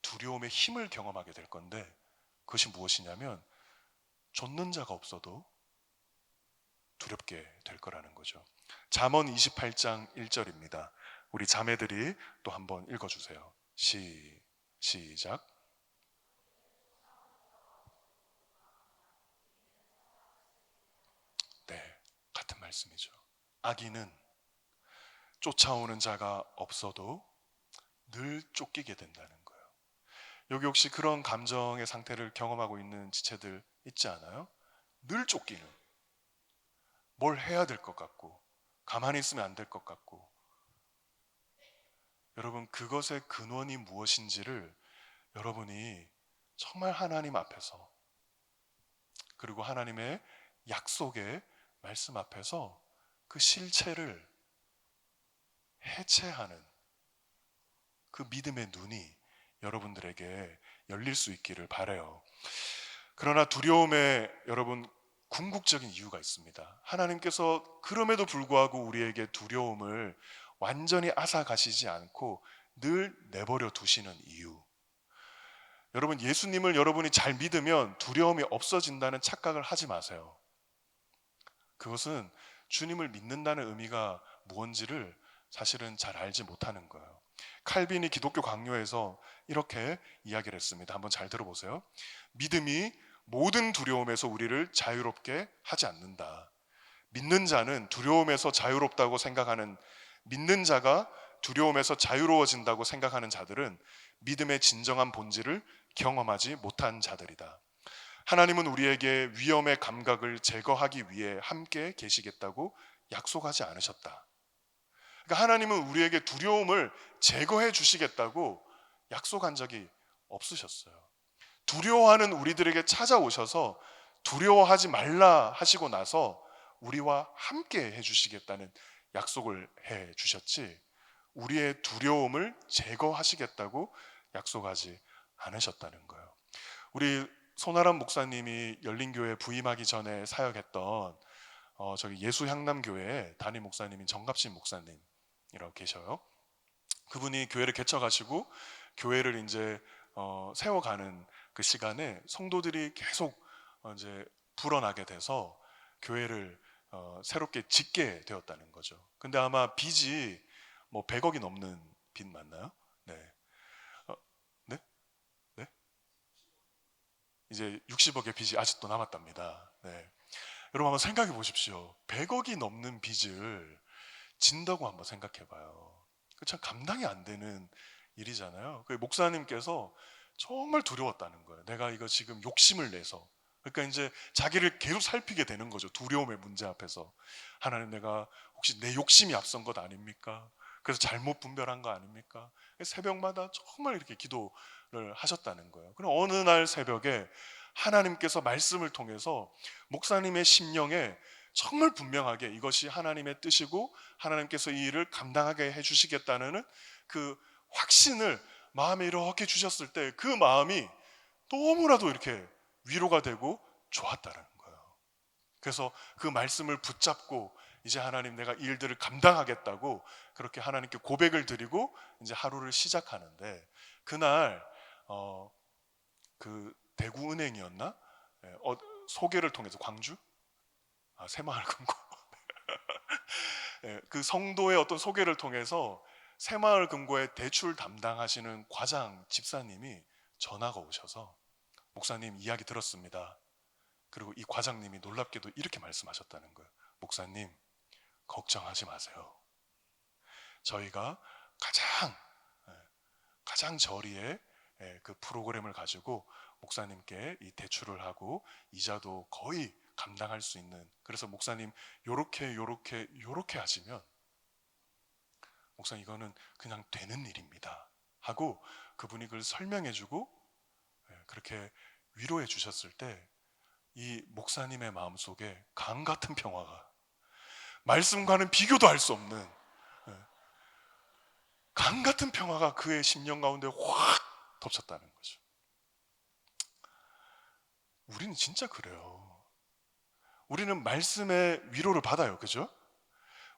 두려움의 힘을 경험하게 될 건데, 그것이 무엇이냐면 좇는 자가 없어도 두렵게 될 거라는 거죠. 잠언 28장 1절입니다. 우리 자매들이 또 한번 읽어주세요. 시작. 네, 같은 말씀이죠. 악인은 쫓아오는 자가 없어도 늘 쫓기게 된다는 거예요. 여기 혹시 그런 감정의 상태를 경험하고 있는 지체들 있지 않아요? 늘 쫓기는, 뭘 해야 될 것 같고 가만히 있으면 안 될 것 같고. 여러분, 그것의 근원이 무엇인지를 여러분이 정말 하나님 앞에서, 그리고 하나님의 약속의 말씀 앞에서 그 실체를 해체하는 그 믿음의 눈이 여러분들에게 열릴 수 있기를 바라요. 그러나 두려움에 여러분 궁극적인 이유가 있습니다. 하나님께서 그럼에도 불구하고 우리에게 두려움을 완전히 앗아가시지 않고 늘 내버려 두시는 이유. 여러분, 예수님을 여러분이 잘 믿으면 두려움이 없어진다는 착각을 하지 마세요. 그것은 주님을 믿는다는 의미가 무엇인지를 사실은 잘 알지 못하는 거예요. 칼빈이 기독교 강요에서 이렇게 이야기를 했습니다. 한번 잘 들어보세요. 믿음이 모든 두려움에서 우리를 자유롭게 하지 않는다. 믿는 자는 두려움에서 자유롭다고 생각하는, 믿는 자가 두려움에서 자유로워진다고 생각하는 자들은 믿음의 진정한 본질을 경험하지 못한 자들이다. 하나님은 우리에게 위험의 감각을 제거하기 위해 함께 계시겠다고 약속하지 않으셨다. 그러니까 하나님은 우리에게 두려움을 제거해 주시겠다고 약속한 적이 없으셨어요. 두려워하는 우리들에게 찾아오셔서 두려워하지 말라 하시고 나서 우리와 함께 해주시겠다는 약속을 해 주셨지, 우리의 두려움을 제거하시겠다고 약속하지 않으셨다는 거예요. 우리 손아람 목사님이 열린교회 부임하기 전에 사역했던 저기 예수향남교회 담임 목사님인 정갑신 목사님이라고 계셔요. 그분이 교회를 개척하시고 교회를 이제 세워가는 그 시간에 성도들이 계속 이제 불어나게 돼서 교회를 새롭게 짓게 되었다는 거죠. 근데 아마 빚이 뭐 100억이 넘는 빚 맞나요? 네. 네? 네? 이제 60억의 빚이 아직도 남았답니다. 네. 여러분 한번 생각해 보십시오. 100억이 넘는 빚을 진다고 한번 생각해 봐요. 참 감당이 안 되는 일이잖아요. 그 목사님께서 정말 두려웠다는 거예요. 내가 이거 지금 욕심을 내서. 그러니까 이제 자기를 계속 살피게 되는 거죠. 두려움의 문제 앞에서. 하나님, 내가 혹시 내 욕심이 앞선 것 아닙니까? 그래서 잘못 분별한 거 아닙니까? 새벽마다 정말 이렇게 기도를 하셨다는 거예요. 그럼 어느 날 새벽에 하나님께서 말씀을 통해서 목사님의 심령에 정말 분명하게 이것이 하나님의 뜻이고 하나님께서 이 일을 감당하게 해주시겠다는 그 확신을 마음에 이렇게 주셨을 때 그 마음이 너무나도 이렇게 위로가 되고 좋았다는 거예요. 그래서 그 말씀을 붙잡고 이제 하나님, 내가 이 일들을 감당하겠다고 그렇게 하나님께 고백을 드리고 이제 하루를 시작하는데, 그날 그 대구은행이었나? 예, 소개를 통해서 광주? 새마을금고. 예, 그 성도의 어떤 소개를 통해서 새마을금고의 대출 담당하시는 과장 집사님이 전화가 오셔서 목사님 이야기 들었습니다. 그리고 이 과장님이 놀랍게도 이렇게 말씀하셨다는 거예요. 목사님, 걱정하지 마세요. 저희가 가장 저리의 그 프로그램을 가지고 목사님께 이 대출을 하고 이자도 거의 감당할 수 있는, 그래서 목사님 요렇게 하시면 목사님 이거는 그냥 되는 일입니다 하고 그분이 그걸 설명해주고 그렇게 위로해 주셨을 때 이 목사님의 마음속에 강 같은 평화가, 말씀과는 비교도 할 수 없는 강 같은 평화가 그의 심령 가운데 확 덮쳤다는 거죠. 우리는 진짜 그래요. 우리는 말씀의 위로를 받아요. 그죠?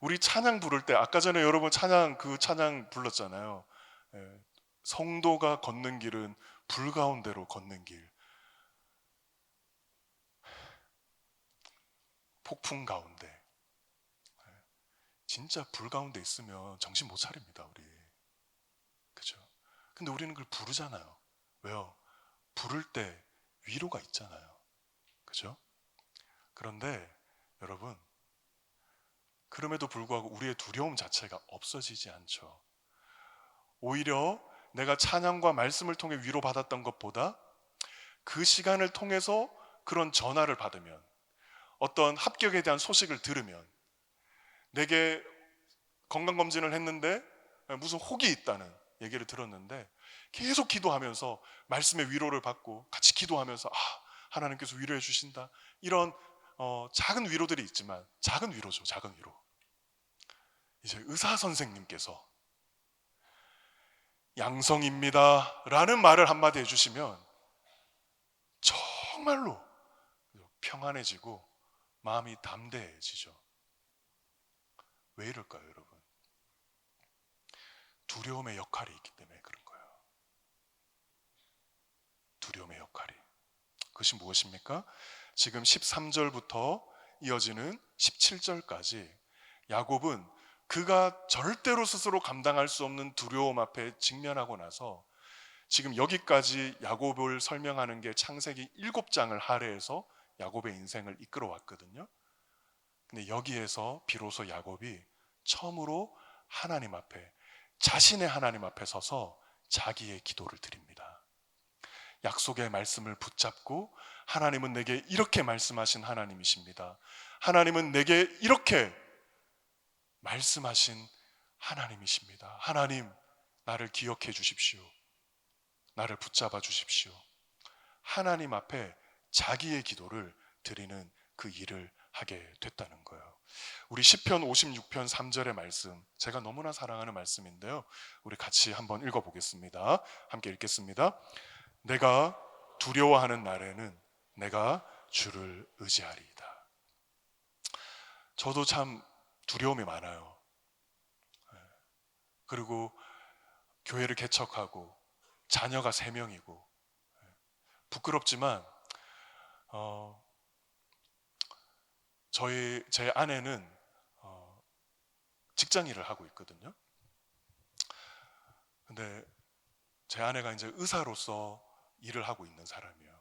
우리 찬양 부를 때 아까 전에 여러분 그 찬양 불렀잖아요. 성도가 걷는 길은 불 가운데로 걷는 길, 폭풍 가운데. 진짜 불 가운데 있으면 정신 못 차립니다, 우리. 그죠? 근데 우리는 그걸 부르잖아요. 왜요? 부를 때 위로가 있잖아요. 그죠? 그런데 여러분, 그럼에도 불구하고 우리의 두려움 자체가 없어지지 않죠. 오히려 내가 찬양과 말씀을 통해 위로받았던 것보다 그 시간을 통해서 그런 전화를 받으면, 어떤 합격에 대한 소식을 들으면, 내게 건강검진을 했는데 무슨 혹이 있다는 얘기를 들었는데 계속 기도하면서 말씀의 위로를 받고 같이 기도하면서 하나님께서 위로해 주신다, 이런 작은 위로들이 있지만, 작은 위로죠. 작은 위로. 이제 의사 선생님께서 양성입니다 라는 말을 한마디 해주시면 정말로 평안해지고 마음이 담대해지죠. 왜 이럴까요, 여러분? 두려움의 역할이 있기 때문에 그런 거예요. 두려움의 역할이. 그것이 무엇입니까? 지금 13절부터 이어지는 17절까지 야곱은 그가 절대로 스스로 감당할 수 없는 두려움 앞에 직면하고 나서 지금 여기까지 야곱을 설명하는 게 창세기 7장을 할애해서 야곱의 인생을 이끌어 왔거든요. 근데 여기에서 비로소 야곱이 처음으로 하나님 앞에, 자신의 하나님 앞에 서서 자기의 기도를 드립니다. 약속의 말씀을 붙잡고 하나님은 내게 이렇게 말씀하신 하나님이십니다. 하나님은 내게 이렇게 말씀하신 하나님이십니다. 하나님, 나를 기억해 주십시오. 나를 붙잡아 주십시오. 하나님 앞에 자기의 기도를 드리는 그 일을 하게 됐다는 거예요. 우리 시편 56편 3절의 말씀, 제가 너무나 사랑하는 말씀인데요, 우리 같이 한번 읽어보겠습니다. 함께 읽겠습니다. 내가 두려워하는 날에는 내가 주를 의지하리이다. 저도 참 두려움이 많아요. 그리고 교회를 개척하고 자녀가 3명이고 부끄럽지만 제 아내는 직장 일을 하고 있거든요. 근데 제 아내가 이제 의사로서 일을 하고 있는 사람이에요.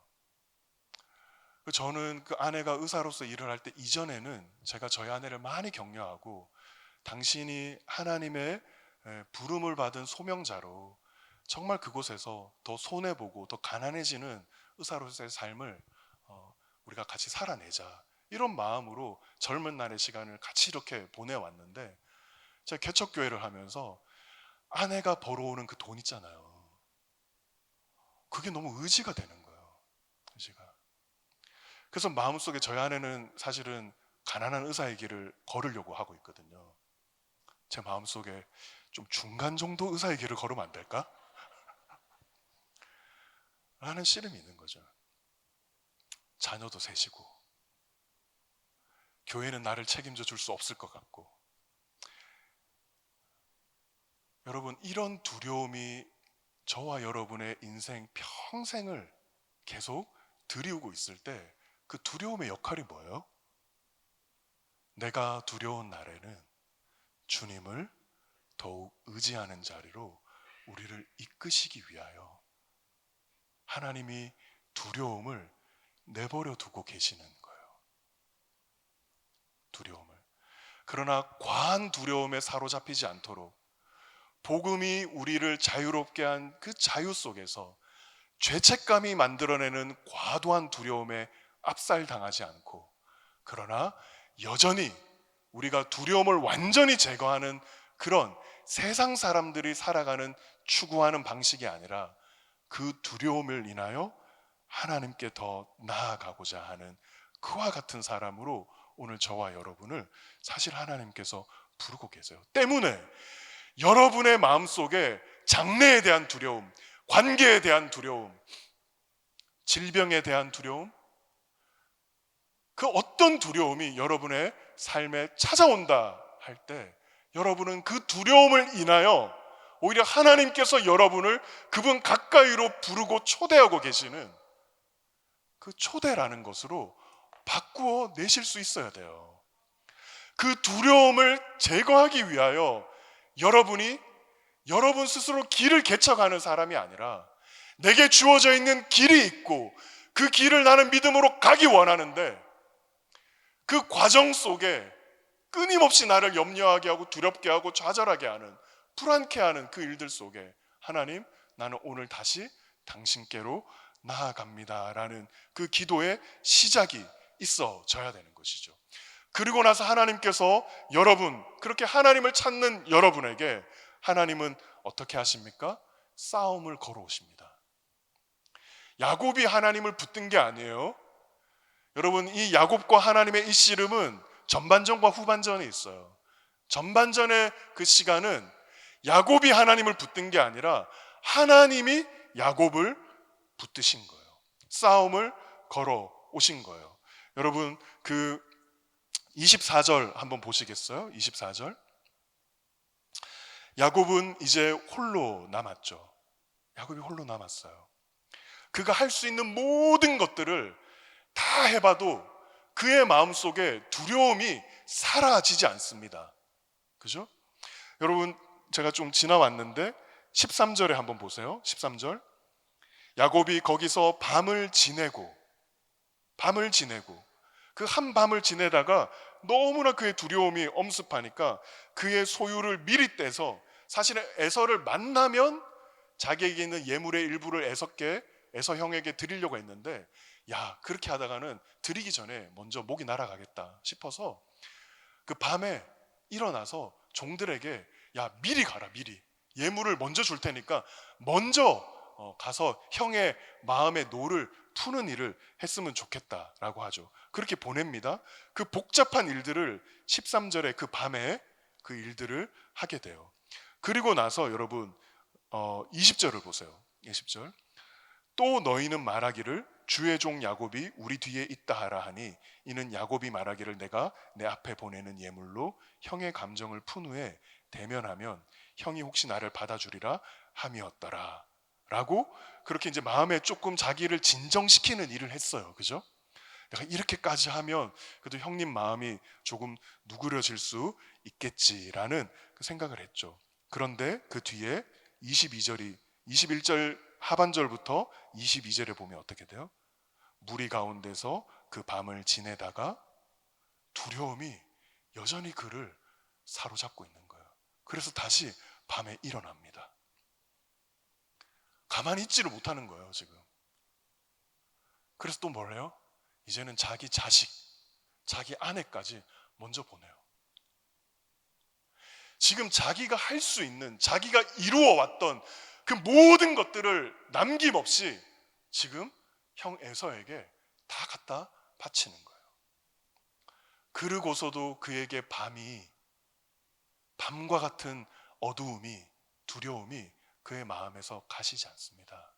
저는 그 아내가 의사로서 일을 할 때 이전에는 제가 저희 아내를 많이 격려하고, 당신이 하나님의 부름을 받은 소명자로 정말 그곳에서 더 손해보고 더 가난해지는 의사로서의 삶을 우리가 같이 살아내자, 이런 마음으로 젊은 날의 시간을 같이 이렇게 보내왔는데, 제가 개척교회를 하면서 아내가 벌어오는 그 돈 있잖아요. 그게 너무 의지가 되는 거예요. 의지가. 그래서 마음속에 저희 아내는 사실은 가난한 의사의 길을 걸으려고 하고 있거든요. 제 마음속에 좀 중간 정도 의사의 길을 걸으면 안 될까? 라는 씨름이 있는 거죠. 자녀도 셋이고, 교회는 나를 책임져 줄 수 없을 것 같고. 여러분, 이런 두려움이 저와 여러분의 인생 평생을 계속 들이우고 있을 때, 그 두려움의 역할이 뭐예요? 내가 두려운 날에는 주님을 더욱 의지하는 자리로 우리를 이끄시기 위하여 하나님이 두려움을 내버려 두고 계시는 거예요. 두려움을. 그러나 과한 두려움에 사로잡히지 않도록 복음이 우리를 자유롭게 한 그 자유 속에서 죄책감이 만들어내는 과도한 두려움에 압살당하지 않고, 그러나 여전히 우리가 두려움을 완전히 제거하는 그런 세상 사람들이 살아가는 추구하는 방식이 아니라, 그 두려움을 인하여 하나님께 더 나아가고자 하는 그와 같은 사람으로 오늘 저와 여러분을 사실 하나님께서 부르고 계세요. 때문에 여러분의 마음속에 장래에 대한 두려움, 관계에 대한 두려움, 질병에 대한 두려움, 그 어떤 두려움이 여러분의 삶에 찾아온다 할 때, 여러분은 그 두려움을 인하여 오히려 하나님께서 여러분을 그분 가까이로 부르고 초대하고 계시는 그 초대라는 것으로 바꾸어 내실 수 있어야 돼요. 그 두려움을 제거하기 위하여 여러분이 여러분 스스로 길을 개척하는 사람이 아니라, 내게 주어져 있는 길이 있고 그 길을 나는 믿음으로 가기 원하는데, 그 과정 속에 끊임없이 나를 염려하게 하고 두렵게 하고 좌절하게 하는, 불안케 하는 그 일들 속에 하나님, 나는 오늘 다시 당신께로 나아갑니다 라는 그 기도의 시작이 있어져야 되는 것이죠. 그리고 나서 하나님께서 여러분, 그렇게 하나님을 찾는 여러분에게 하나님은 어떻게 하십니까? 싸움을 걸어오십니다. 야곱이 하나님을 붙든 게 아니에요. 여러분, 이 야곱과 하나님의 이 씨름은 전반전과 후반전에 있어요. 전반전의 그 시간은 야곱이 하나님을 붙든 게 아니라 하나님이 야곱을 붙드신 거예요. 싸움을 걸어 오신 거예요. 여러분, 그 24절 한번 보시겠어요? 24절. 야곱은 이제 홀로 남았죠. 야곱이 홀로 남았어요. 그가 할 수 있는 모든 것들을 다 해봐도 그의 마음속에 두려움이 사라지지 않습니다. 그죠? 여러분, 제가 좀 지나왔는데 13절에 한번 보세요. 13절. 야곱이 거기서 밤을 지내고 그 한 밤을 지내다가 너무나 그의 두려움이 엄습하니까 그의 소유를 미리 떼서, 사실은 에서를 만나면 자기에게 있는 예물의 일부를 에서 형에게 드리려고 했는데, 야, 그렇게 하다가는 드리기 전에 먼저 목이 날아가겠다 싶어서 그 밤에 일어나서 종들에게, 야, 미리 가라, 미리 예물을 먼저 줄 테니까 먼저 가서 형의 마음의 노를 푸는 일을 했으면 좋겠다라고 하죠. 그렇게 보냅니다. 그 복잡한 일들을 13절에 그 밤에 그 일들을 하게 돼요. 그리고 나서 여러분 20절을 보세요. 20절. 또 너희는 말하기를 주의 종 야곱이 우리 뒤에 있다 하라 하니, 이는 야곱이 말하기를 내가 내 앞에 보내는 예물로 형의 감정을 푼 후에 대면하면 형이 혹시 나를 받아주리라 함이었더라 라고, 그렇게 이제 마음에 조금 자기를 진정시키는 일을 했어요. 그죠? 내가 이렇게까지 하면 그래도 형님 마음이 조금 누그러질 수 있겠지라는 그 생각을 했죠. 그런데 그 뒤에 22절이 21절 하반절부터 22절에 보면 어떻게 돼요? 무리 가운데서 그 밤을 지내다가 두려움이 여전히 그를 사로잡고 있는 거예요. 그래서 다시 밤에 일어납니다. 가만히 있지를 못하는 거예요, 지금. 그래서 또 뭘 해요? 이제는 자기 자식, 자기 아내까지 먼저 보내요. 지금 자기가 할 수 있는, 자기가 이루어왔던 그 모든 것들을 남김없이 지금 형 에서에게 다 갖다 바치는 거예요. 그러고서도 그에게 밤과 같은 어두움이, 두려움이 그의 마음에서 가시지 않습니다.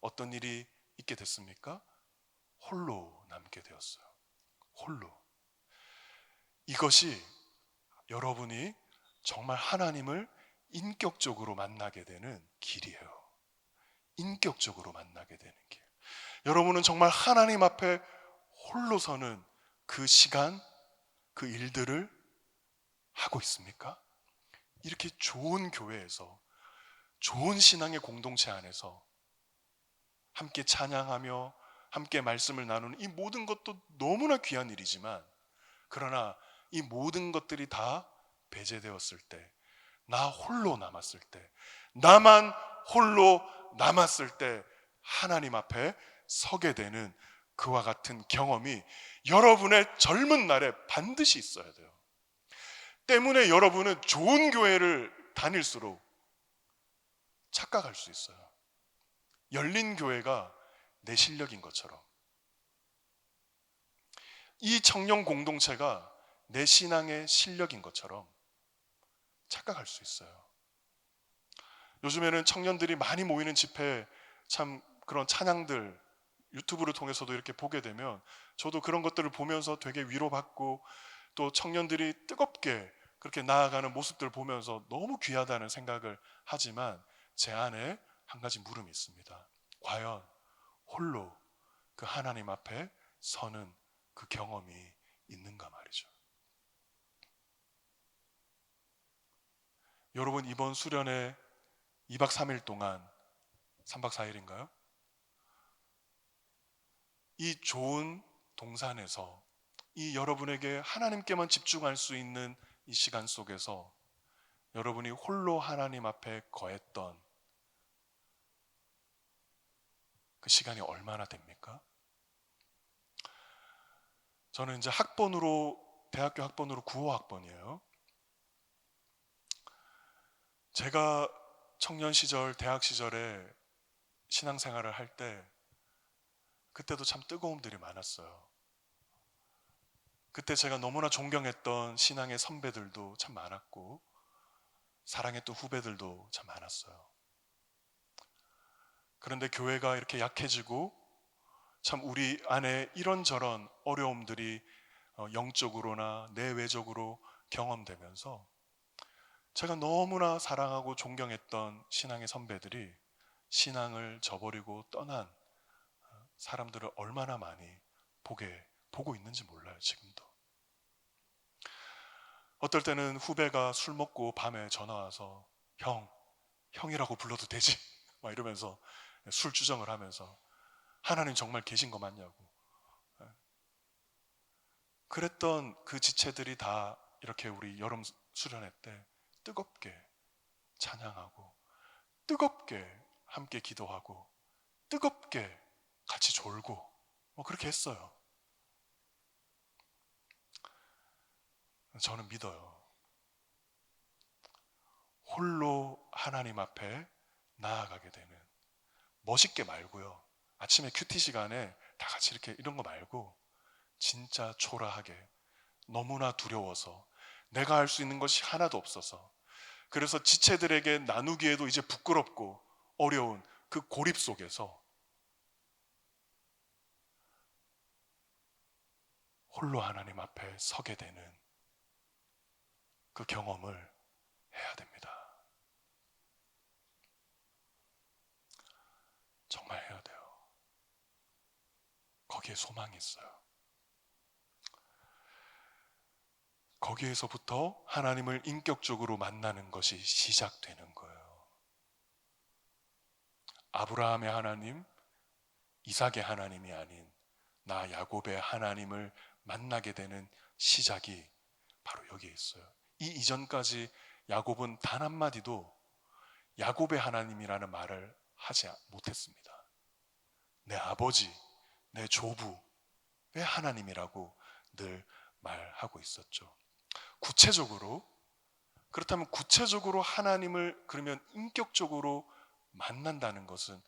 어떤 일이 있게 됐습니까? 홀로 남게 되었어요. 홀로. 이것이 여러분이 정말 하나님을 인격적으로 만나게 되는 길이에요. 인격적으로 만나게 되는 길. 여러분은 정말 하나님 앞에 홀로 서는 그 시간, 그 일들을 하고 있습니까? 이렇게 좋은 교회에서, 좋은 신앙의 공동체 안에서 함께 찬양하며 함께 말씀을 나누는 이 모든 것도 너무나 귀한 일이지만, 그러나 이 모든 것들이 다 배제되었을 때, 나 홀로 남았을 때, 나만 홀로 남았을 때 하나님 앞에 서게 되는 그와 같은 경험이 여러분의 젊은 날에 반드시 있어야 돼요. 때문에 여러분은 좋은 교회를 다닐수록 착각할 수 있어요. 열린 교회가 내 실력인 것처럼, 이 청년 공동체가 내 신앙의 실력인 것처럼 착각할 수 있어요. 요즘에는 청년들이 많이 모이는 집회, 참 그런 찬양들 유튜브를 통해서도 이렇게 보게 되면 저도 그런 것들을 보면서 되게 위로받고, 또 청년들이 뜨겁게 그렇게 나아가는 모습들을 보면서 너무 귀하다는 생각을 하지만, 제 안에 한 가지 물음이 있습니다. 과연 홀로 그 하나님 앞에 서는 그 경험이 있는가 말이죠. 여러분, 이번 수련회 2박 3일 동안, 3박 4일인가요? 이 좋은 동산에서 이 여러분에게 하나님께만 집중할 수 있는 이 시간 속에서 여러분이 홀로 하나님 앞에 거했던 그 시간이 얼마나 됩니까? 저는 이제 대학교 학번으로 9호 학번이에요. 제가 청년 시절, 대학 시절에 신앙생활을 할 때, 그때도 참 뜨거움들이 많았어요. 그때 제가 너무나 존경했던 신앙의 선배들도 참 많았고, 사랑했던 후배들도 참 많았어요. 그런데 교회가 이렇게 약해지고, 참 우리 안에 이런저런 어려움들이 영적으로나 내외적으로 경험되면서, 제가 너무나 사랑하고 존경했던 신앙의 선배들이 신앙을 저버리고 떠난 사람들을 얼마나 많이 보고 있는지 몰라요, 지금도. 어떨 때는 후배가 술 먹고 밤에 전화 와서 형이라고 불러도 되지? 막 이러면서 술 주정을 하면서 하나님 정말 계신 거 맞냐고. 그랬던 그 지체들이 다 이렇게 우리 여름 수련회 때 뜨겁게 찬양하고, 뜨겁게 함께 기도하고, 뜨겁게 같이 졸고, 뭐 그렇게 했어요. 저는 믿어요. 홀로 하나님 앞에 나아가게 되는, 멋있게 말고요, 아침에 큐티 시간에 다 같이 이렇게 이런 거 말고, 진짜 초라하게, 너무나 두려워서 내가 할 수 있는 것이 하나도 없어서, 그래서 지체들에게 나누기에도 이제 부끄럽고 어려운 그 고립 속에서 홀로 하나님 앞에 서게 되는 그 경험을 해야 됩니다. 정말 해야 돼요. 거기에 소망이 있어요. 거기에서부터 하나님을 인격적으로 만나는 것이 시작되는 거예요. 아브라함의 하나님, 이삭의 하나님이 아닌 나 야곱의 하나님을 만나게 되는 시작이 바로 여기에 있어요. 이 이전까지 야곱은 단 한마디도 야곱의 하나님이라는 말을 하지 못했습니다. 내 아버지, 내 조부의 하나님이라고 늘 말하고 있었죠. 구체적으로, 그렇다면 구체적으로 하나님을 그러면 인격적으로 만난다는 것은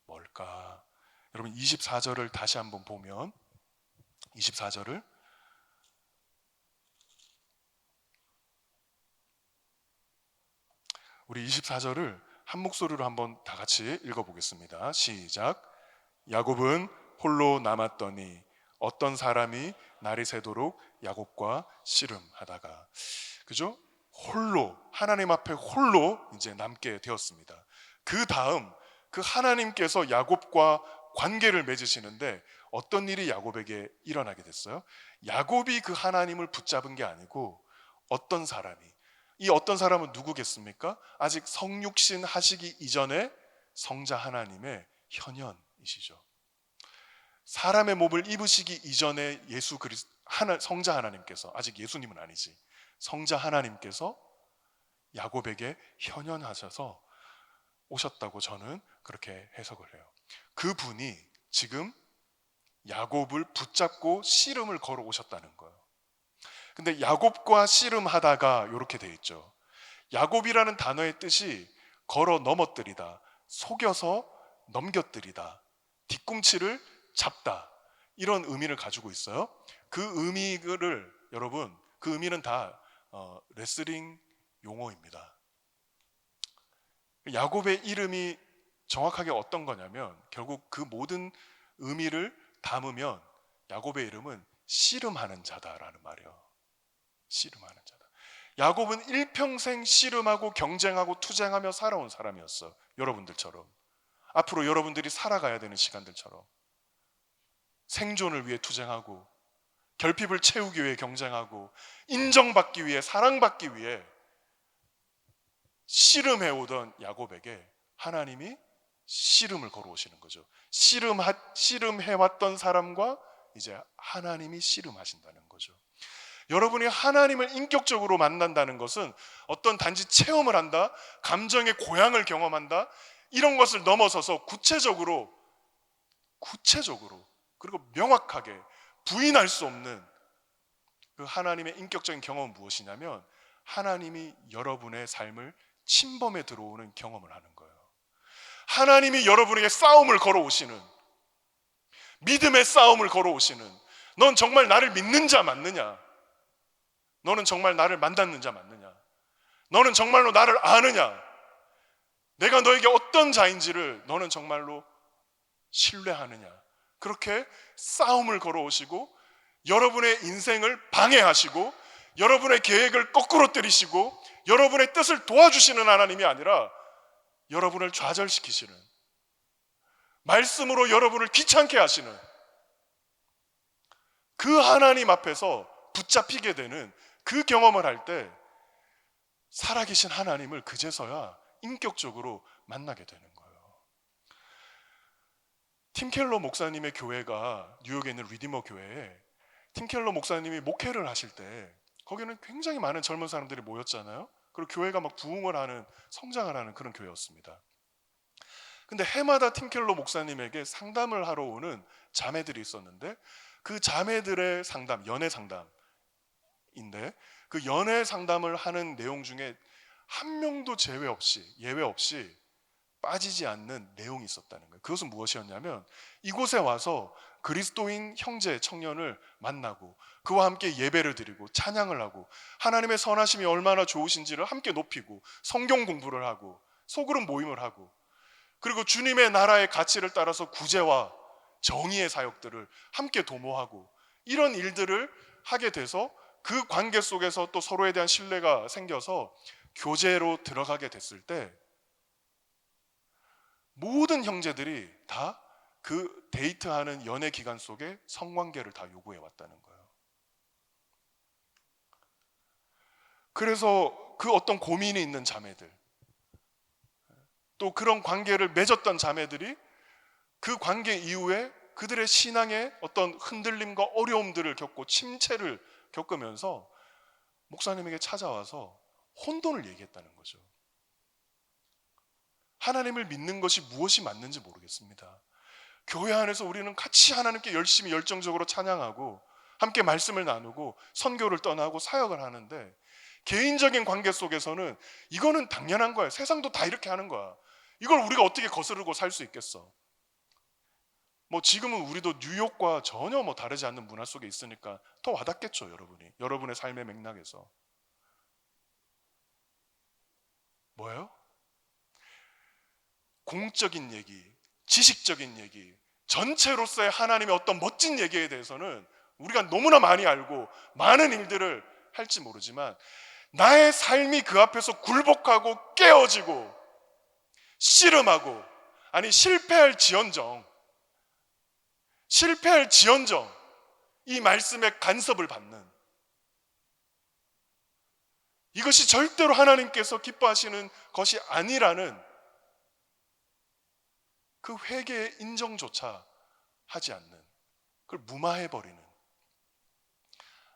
뭘까? 여러분 24절을 다시 한번 보면 24절을 우리 24절을 한 목소리로 한번 다 같이 읽어보겠습니다. 시작. 야곱은 홀로 남았더니 어떤 사람이 날이 새도록 야곱과 씨름하다가, 그죠? 홀로, 하나님 앞에 홀로 이제 남게 되었습니다. 그 다음 그 하나님께서 야곱과 관계를 맺으시는데 어떤 일이 야곱에게 일어나게 됐어요? 야곱이 그 하나님을 붙잡은 게 아니고 어떤 사람이, 이 어떤 사람은 누구겠습니까? 아직 성육신 하시기 이전에 성자 하나님의 현현이시죠. 사람의 몸을 입으시기 이전에 예수 그리스도 성자 하나님께서, 아직 예수님은 아니지, 성자 하나님께서 야곱에게 현현하셔서 오셨다고 저는 그렇게 해석을 해요. 그분이 지금 야곱을 붙잡고 씨름을 걸어 오셨다는 거예요. 근데 야곱과 씨름하다가 이렇게 돼 있죠. 야곱이라는 단어의 뜻이 걸어 넘어뜨리다, 속여서 넘겨뜨리다, 뒤꿈치를 잡다, 이런 의미를 가지고 있어요. 그 의미를 여러분, 그 의미는 다 레슬링 용어입니다. 야곱의 이름이 정확하게 어떤 거냐면 결국 그 모든 의미를 담으면 야곱의 이름은 씨름하는 자다라는 말이에요. 씨름하는 자다. 야곱은 일평생 씨름하고 경쟁하고 투쟁하며 살아온 사람이었어. 여러분들처럼, 앞으로 여러분들이 살아가야 되는 시간들처럼 생존을 위해 투쟁하고 결핍을 채우기 위해 경쟁하고 인정받기 위해, 사랑받기 위해 씨름해오던 야곱에게 하나님이 씨름을 걸어오시는 거죠. 씨름해왔던 사람과 이제 하나님이 씨름하신다는 거죠. 여러분이 하나님을 인격적으로 만난다는 것은 어떤 단지 체험을 한다, 감정의 고향을 경험한다, 이런 것을 넘어서서 구체적으로 그리고 명확하게 부인할 수 없는 그 하나님의 인격적인 경험은 무엇이냐면 하나님이 여러분의 삶을 침범해 들어오는 경험을 하는 거예요. 하나님이 여러분에게 싸움을 걸어오시는, 믿음의 싸움을 걸어오시는, 넌 정말 나를 믿는 자 맞느냐? 너는 정말 나를 만났는 자 맞느냐? 너는 정말로 나를 아느냐? 내가 너에게 어떤 자인지를 너는 정말로 신뢰하느냐? 그렇게 싸움을 걸어오시고 여러분의 인생을 방해하시고 여러분의 계획을 거꾸로 때리시고 여러분의 뜻을 도와주시는 하나님이 아니라 여러분을 좌절시키시는, 말씀으로 여러분을 귀찮게 하시는 그 하나님 앞에서 붙잡히게 되는 그 경험을 할 때 살아계신 하나님을 그제서야 인격적으로 만나게 되는 거예요. 팀 켈러 목사님의 교회가 뉴욕에 있는 리디머 교회에 팀 켈러 목사님이 목회를 하실 때 거기는 굉장히 많은 젊은 사람들이 모였잖아요. 그리고 교회가 막 부흥을 하는, 성장을 하는 그런 교회였습니다. 근데 해마다 팀 켈러 목사님에게 상담을 하러 오는 자매들이 있었는데 그 자매들의 상담, 연애 상담인데 그 연애 상담을 하는 내용 중에 한 명도 예외 없이 빠지지 않는 내용이 있었다는 거예요. 그것은 무엇이었냐면 이곳에 와서 그리스도인 형제, 청년을 만나고 그와 함께 예배를 드리고 찬양을 하고 하나님의 선하심이 얼마나 좋으신지를 함께 높이고 성경 공부를 하고 소그룹 모임을 하고 그리고 주님의 나라의 가치를 따라서 구제와 정의의 사역들을 함께 도모하고 이런 일들을 하게 돼서 그 관계 속에서 또 서로에 대한 신뢰가 생겨서 교제로 들어가게 됐을 때 모든 형제들이 다 그 데이트하는 연애 기간 속에 성관계를 다 요구해 왔다는 거예요. 그래서 그 어떤 고민이 있는 자매들, 또 그런 관계를 맺었던 자매들이 그 관계 이후에 그들의 신앙의 어떤 흔들림과 어려움들을 겪고 침체를 겪으면서 목사님에게 찾아와서 혼돈을 얘기했다는 거죠. 하나님을 믿는 것이 무엇이 맞는지 모르겠습니다. 교회 안에서 우리는 같이 하나님께 열심히 열정적으로 찬양하고 함께 말씀을 나누고 선교를 떠나고 사역을 하는데, 개인적인 관계 속에서는 이거는 당연한 거야. 세상도 다 이렇게 하는 거야. 이걸 우리가 어떻게 거스르고 살 수 있겠어? 뭐 지금은 우리도 뉴욕과 전혀 뭐 다르지 않는 문화 속에 있으니까 더 와닿겠죠, 여러분이. 여러분의 삶의 맥락에서. 뭐예요? 공적인 얘기, 지식적인 얘기, 전체로서의 하나님의 어떤 멋진 얘기에 대해서는 우리가 너무나 많이 알고 많은 일들을 할지 모르지만, 나의 삶이 그 앞에서 굴복하고 깨어지고 씨름하고, 아니 실패할 지언정 이 말씀의 간섭을 받는, 이것이 절대로 하나님께서 기뻐하시는 것이 아니라는 그 회개의 인정조차 하지 않는, 그걸 무마해버리는,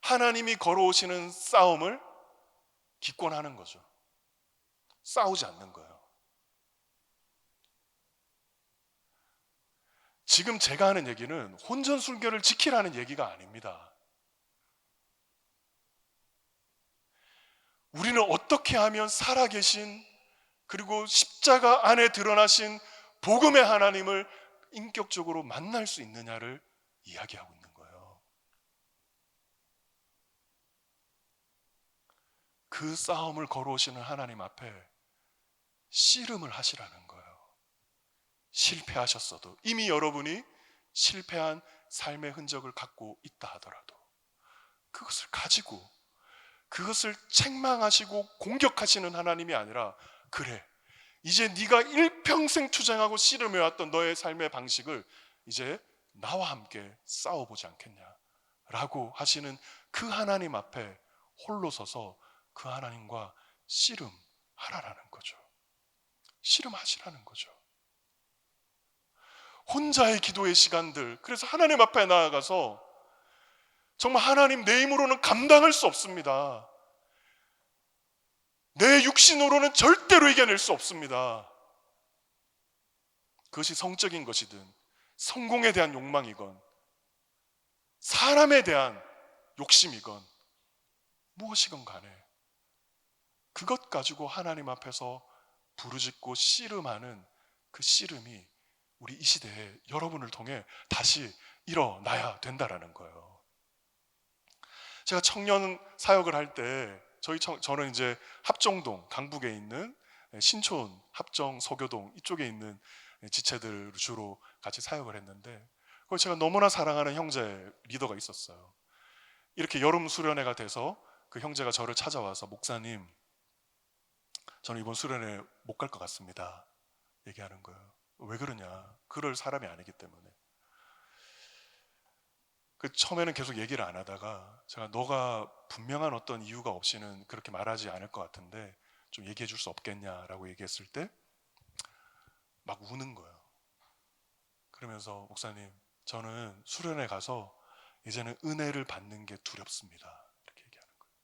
하나님이 걸어오시는 싸움을 기권하는 거죠. 싸우지 않는 거예요. 지금 제가 하는 얘기는 혼전순결을 지키라는 얘기가 아닙니다. 우리는 어떻게 하면 살아계신, 그리고 십자가 안에 드러나신 복음의 하나님을 인격적으로 만날 수 있느냐를 이야기하고 있는 거예요. 그 싸움을 걸어오시는 하나님 앞에 씨름을 하시라는 거예요. 실패하셨어도, 이미 여러분이 실패한 삶의 흔적을 갖고 있다 하더라도 그것을 가지고, 그것을 책망하시고 공격하시는 하나님이 아니라, 그래, 이제 네가 일평생 투쟁하고 씨름해왔던 너의 삶의 방식을 이제 나와 함께 싸워보지 않겠냐 라고 하시는 그 하나님 앞에 홀로 서서 그 하나님과 씨름하라라는 거죠. 씨름하시라는 거죠. 혼자의 기도의 시간들, 그래서 하나님 앞에 나아가서 정말 하나님, 내 힘으로는 감당할 수 없습니다. 내 육신으로는 절대로 이겨낼 수 없습니다. 그것이 성적인 것이든 성공에 대한 욕망이건 사람에 대한 욕심이건 무엇이건 간에 그것 가지고 하나님 앞에서 부르짖고 씨름하는 그 씨름이 우리 이 시대에 여러분을 통해 다시 일어나야 된다라는 거예요. 제가 청년 사역을 할 때 저는 이제 합정동, 강북에 있는 신촌, 합정, 서교동 이쪽에 있는 지체들 주로 같이 사역을 했는데, 거기 제가 너무나 사랑하는 형제 리더가 있었어요. 이렇게 여름 수련회가 돼서 그 형제가 저를 찾아와서, 목사님, 저는 이번 수련회 못 갈 것 같습니다, 얘기하는 거예요. 왜 그러냐? 그럴 사람이 아니기 때문에. 처음에는 계속 얘기를 안 하다가 제가, 너가 분명한 어떤 이유가 없이는 그렇게 말하지 않을 것 같은데 좀 얘기해 줄 수 없겠냐라고 얘기했을 때 막 우는 거예요. 그러면서, 목사님, 저는 수련회 가서 이제는 은혜를 받는 게 두렵습니다, 이렇게 얘기하는 거예요.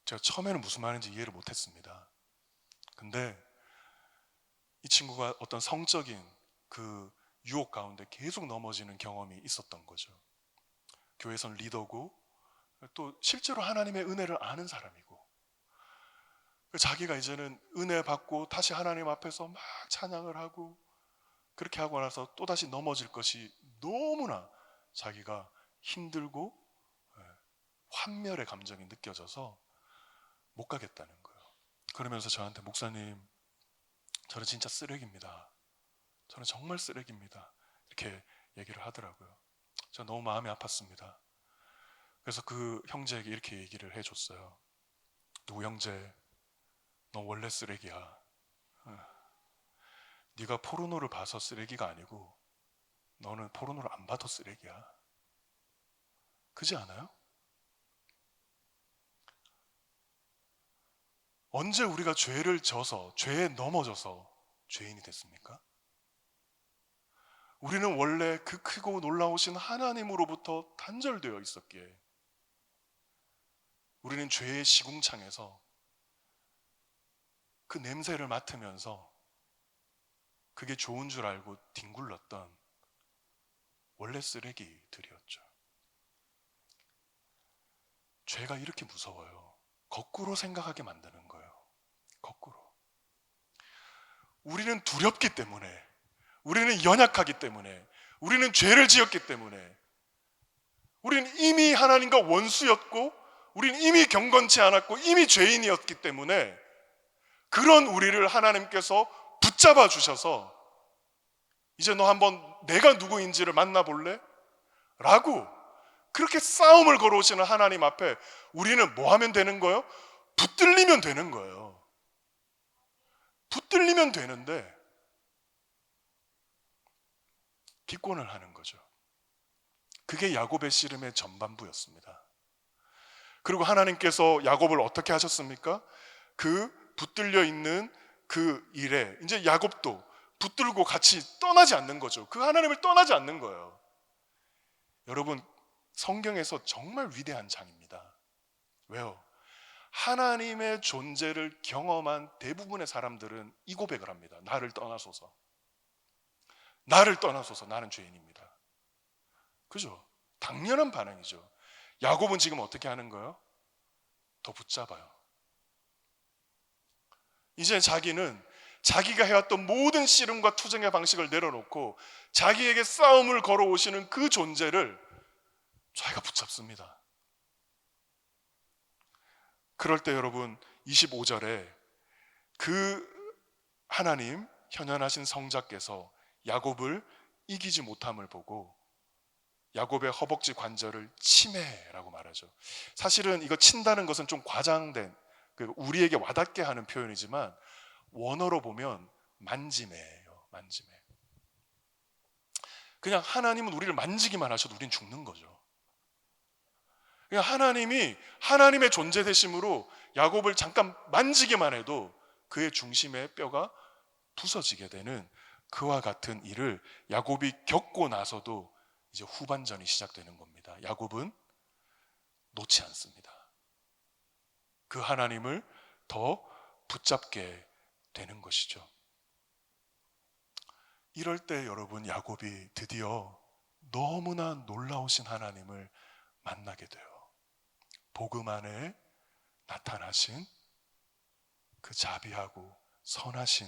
제가 처음에는 무슨 말인지 이해를 못했습니다. 근데 이 친구가 어떤 성적인 그 유혹 가운데 계속 넘어지는 경험이 있었던 거죠. 교회선 리더고 또 실제로 하나님의 은혜를 아는 사람이고, 자기가 이제는 은혜 받고 다시 하나님 앞에서 막 찬양을 하고 그렇게 하고 나서 또다시 넘어질 것이 너무나 자기가 힘들고 환멸의 감정이 느껴져서 못 가겠다는 거예요. 그러면서 저한테, 목사님, 저는 진짜 쓰레기입니다, 저는 정말 쓰레기입니다, 이렇게 얘기를 하더라고요. 제가 너무 마음이 아팠습니다. 그래서 그 형제에게 이렇게 얘기를 해줬어요. 누구 형제, 너 원래 쓰레기야. 네가 포르노를 봐서 쓰레기가 아니고 너는 포르노를 안 봐도 쓰레기야. 그지 않아요? 언제 우리가 죄를 져서, 죄에 넘어져서 죄인이 됐습니까? 우리는 원래 그 크고 놀라우신 하나님으로부터 단절되어 있었기에 우리는 죄의 시궁창에서 그 냄새를 맡으면서 그게 좋은 줄 알고 뒹굴렀던 원래 쓰레기들이었죠. 죄가 이렇게 무서워요. 거꾸로 생각하게 만드는 거예요. 거꾸로. 우리는 두렵기 때문에, 우리는 연약하기 때문에, 우리는 죄를 지었기 때문에, 우리는 이미 하나님과 원수였고, 우리는 이미 경건치 않았고, 이미 죄인이었기 때문에 그런 우리를 하나님께서 붙잡아 주셔서 이제 너 한번 내가 누구인지를 만나볼래? 라고 그렇게 싸움을 걸어오시는 하나님 앞에 우리는 뭐 하면 되는 거예요? 붙들리면 되는 거예요. 붙들리면 되는데 기권을 하는 거죠. 그게 야곱의 씨름의 전반부였습니다. 그리고 하나님께서 야곱을 어떻게 하셨습니까? 그 붙들려 있는 그 일에 이제 야곱도 붙들고 같이 떠나지 않는 거죠. 그 하나님을 떠나지 않는 거예요. 여러분, 성경에서 정말 위대한 장입니다. 왜요? 하나님의 존재를 경험한 대부분의 사람들은 이 고백을 합니다. 나를 떠나소서. 나를 떠나소서. 나는 죄인입니다. 그죠? 당연한 반응이죠. 야곱은 지금 어떻게 하는 거예요? 더 붙잡아요. 이제 자기는 자기가 해왔던 모든 씨름과 투쟁의 방식을 내려놓고 자기에게 싸움을 걸어오시는 그 존재를 자기가 붙잡습니다. 그럴 때 여러분 25절에 그 하나님 현현하신 성자께서 야곱을 이기지 못함을 보고 야곱의 허벅지 관절을 치매라고 말하죠. 사실은 이거 친다는 것은 좀 과장된 우리에게 와닿게 하는 표현이지만 원어로 보면 만지매예요. 만지매. 그냥 하나님은 우리를 만지기만 하셔도 우린 죽는 거죠. 그냥 하나님이 하나님의 존재 되심으로 야곱을 잠깐 만지기만 해도 그의 중심의 뼈가 부서지게 되는 그와 같은 일을 야곱이 겪고 나서도 이제 후반전이 시작되는 겁니다. 야곱은 놓지 않습니다. 그 하나님을 더 붙잡게 되는 것이죠. 이럴 때 여러분 야곱이 드디어 너무나 놀라우신 하나님을 만나게 돼요. 복음 안에 나타나신 그 자비하고 선하신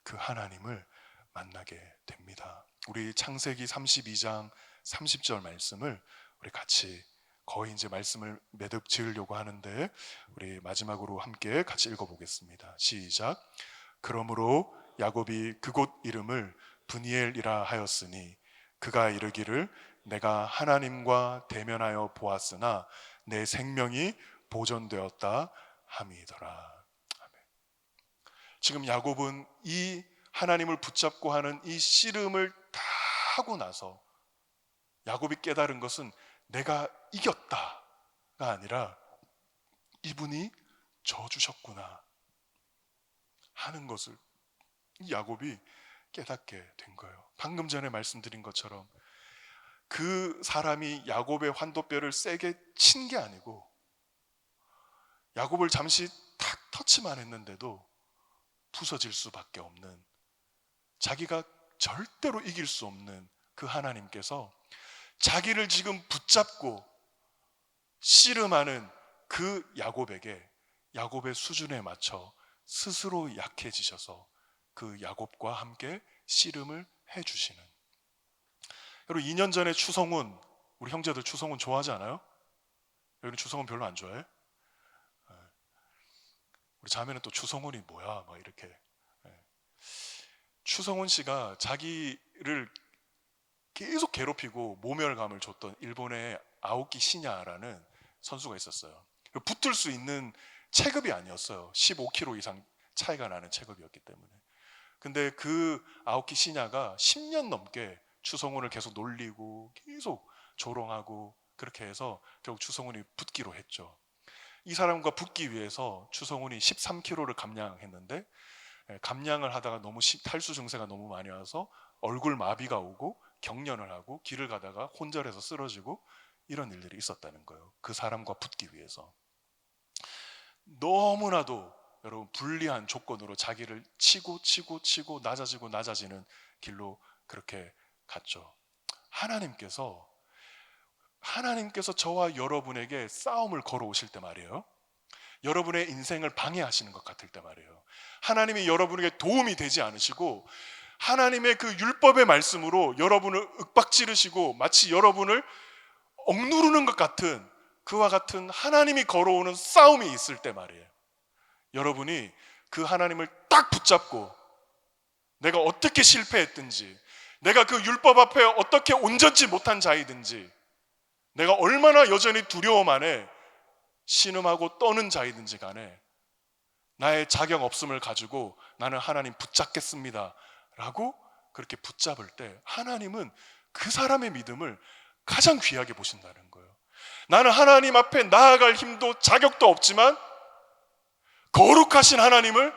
그 하나님을 만나게 됩니다. 우리 창세기 32장 30절 말씀을 우리 같이 거의 이제 말씀을 매듭 지으려고 하는데 우리 마지막으로 함께 같이 읽어보겠습니다. 시작. 그러므로 야곱이 그곳 이름을 브니엘이라 하였으니 그가 이르기를 내가 하나님과 대면하여 보았으나 내 생명이 보존되었다 함이더라. 아멘. 지금 야곱은 이 하나님을 붙잡고 하는 이 씨름을 다 하고 나서 야곱이 깨달은 것은 내가 이겼다가 아니라 이분이 져주셨구나 하는 것을 이 야곱이 깨닫게 된 거예요. 방금 전에 말씀드린 것처럼 그 사람이 야곱의 환도뼈를 세게 친 게 아니고 야곱을 잠시 탁 터치만 했는데도 부서질 수밖에 없는, 자기가 절대로 이길 수 없는 그 하나님께서 자기를 지금 붙잡고 씨름하는 그 야곱에게 야곱의 수준에 맞춰 스스로 약해지셔서 그 야곱과 함께 씨름을 해주시는. 여러분 2년 전에 추성훈, 우리 형제들 추성훈 좋아하지 않아요? 여기는 추성훈 별로 안 좋아해? 우리 자매는 또 추성훈이 뭐야 막 이렇게. 추성훈 씨가 자기를 계속 괴롭히고 모멸감을 줬던 일본의 아오키 시냐라는 선수가 있었어요. 붙을 수 있는 체급이 아니었어요. 15kg 이상 차이가 나는 체급이었기 때문에. 근데 그 아오키 시냐가 10년 넘게 추성훈을 계속 놀리고 계속 조롱하고 그렇게 해서 결국 추성훈이 붙기로 했죠. 이 사람과 붙기 위해서 추성훈이 13kg를 감량했는데 감량을 하다가 너무 탈수 증세가 너무 많이 와서 얼굴 마비가 오고 경련을 하고 길을 가다가 혼절해서 쓰러지고 이런 일들이 있었다는 거예요. 그 사람과 붙기 위해서. 너무나도 여러분 불리한 조건으로 자기를 치고 낮아지는 길로 그렇게 갔죠. 하나님께서 저와 여러분에게 싸움을 걸어오실 때 말이에요, 여러분의 인생을 방해하시는 것 같을 때 말이에요, 하나님이 여러분에게 도움이 되지 않으시고 하나님의 그 율법의 말씀으로 여러분을 윽박지르시고 마치 여러분을 억누르는 것 같은 그와 같은 하나님이 걸어오는 싸움이 있을 때 말이에요, 여러분이 그 하나님을 딱 붙잡고 내가 어떻게 실패했든지, 내가 그 율법 앞에 어떻게 온전치 못한 자이든지, 내가 얼마나 여전히 두려움 안에 신음하고 떠는 자이든지 간에 나의 자격 없음을 가지고 나는 하나님 붙잡겠습니다 라고 그렇게 붙잡을 때 하나님은 그 사람의 믿음을 가장 귀하게 보신다는 거예요. 나는 하나님 앞에 나아갈 힘도 자격도 없지만 거룩하신 하나님을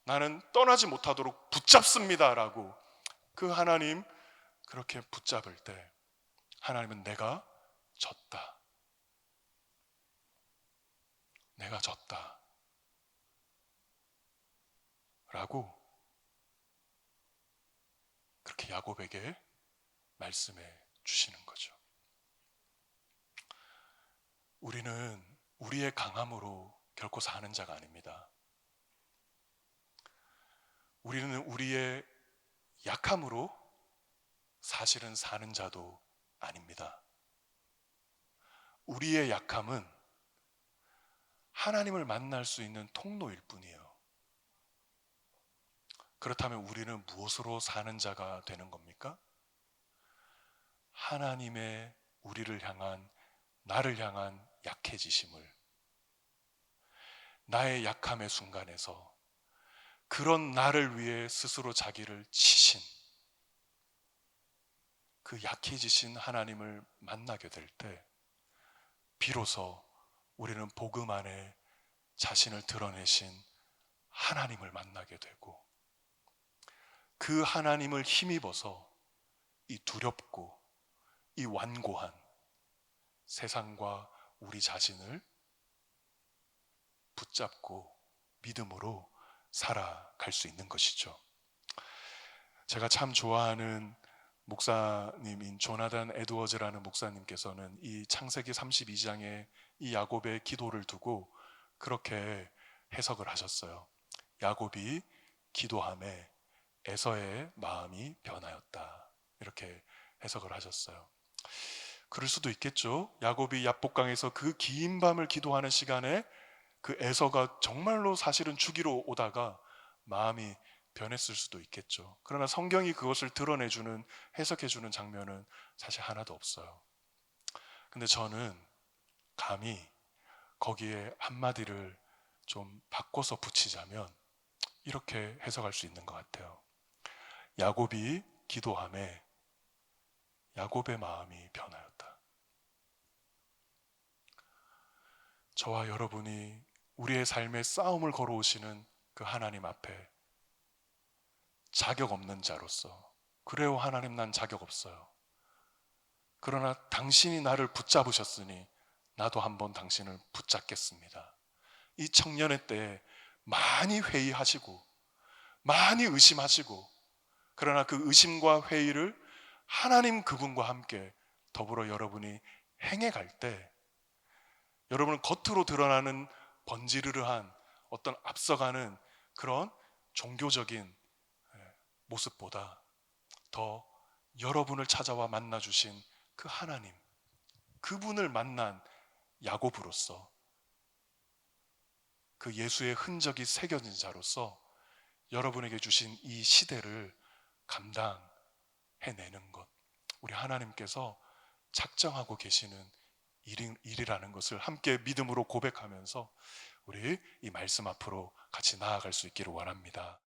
나는 떠나지 못하도록 붙잡습니다 라고 그 하나님 그렇게 붙잡을 때 하나님은 내가 졌다 라고 그렇게 야곱에게 말씀해 주시는 거죠. 우리는 우리의 강함으로 결코 사는 자가 아닙니다. 우리는 우리의 약함으로 사실은 사는 자도 아닙니다. 우리의 약함은 하나님을 만날 수 있는 통로일 뿐이에요. 그렇다면 우리는 무엇으로 사는 자가 되는 겁니까? 하나님의 나를 향한 약해지심을, 나의 약함의 순간에서 그런 나를 위해 스스로 자기를 치신 그 약해지신 하나님을 만나게 될 때 비로소 우리는 복음 안에 자신을 드러내신 하나님을 만나게 되고, 그 하나님을 힘입어서 이 두렵고 이 완고한 세상과 우리 자신을 붙잡고 믿음으로 살아갈 수 있는 것이죠. 제가 참 좋아하는 목사님인 조나단 에드워즈라는 목사님께서는 이 창세기 32장에 이 야곱의 기도를 두고 그렇게 해석을 하셨어요. 야곱이 기도함에 에서의 마음이 변하였다, 이렇게 해석을 하셨어요. 그럴 수도 있겠죠. 야곱이 야복강에서 그 긴 밤을 기도하는 시간에 그 에서가 정말로 사실은 죽이러 오다가 마음이 변했을 수도 있겠죠. 그러나 성경이 그것을 드러내주는, 해석해주는 장면은 사실 하나도 없어요. 근데 저는 감히 거기에 한마디를 좀 바꿔서 붙이자면 이렇게 해석할 수 있는 것 같아요. 야곱이 기도함에 야곱의 마음이 변하였다. 저와 여러분이 우리의 삶에 싸움을 걸어오시는 그 하나님 앞에 자격 없는 자로서, 그래요 하나님 난 자격 없어요, 그러나 당신이 나를 붙잡으셨으니 나도 한번 당신을 붙잡겠습니다. 이 청년의 때에 많이 회의하시고 많이 의심하시고, 그러나 그 의심과 회의를 하나님 그분과 함께 더불어 여러분이 행해갈 때 여러분은 겉으로 드러나는 번지르르한 어떤 앞서가는 그런 종교적인 모습보다 더 여러분을 찾아와 만나주신 그 하나님, 그분을 만난 야곱으로서, 그 예수의 흔적이 새겨진 자로서 여러분에게 주신 이 시대를 감당해내는 것, 우리 하나님께서 작정하고 계시는 일이라는 것을 함께 믿음으로 고백하면서 우리 이 말씀 앞으로 같이 나아갈 수 있기를 원합니다.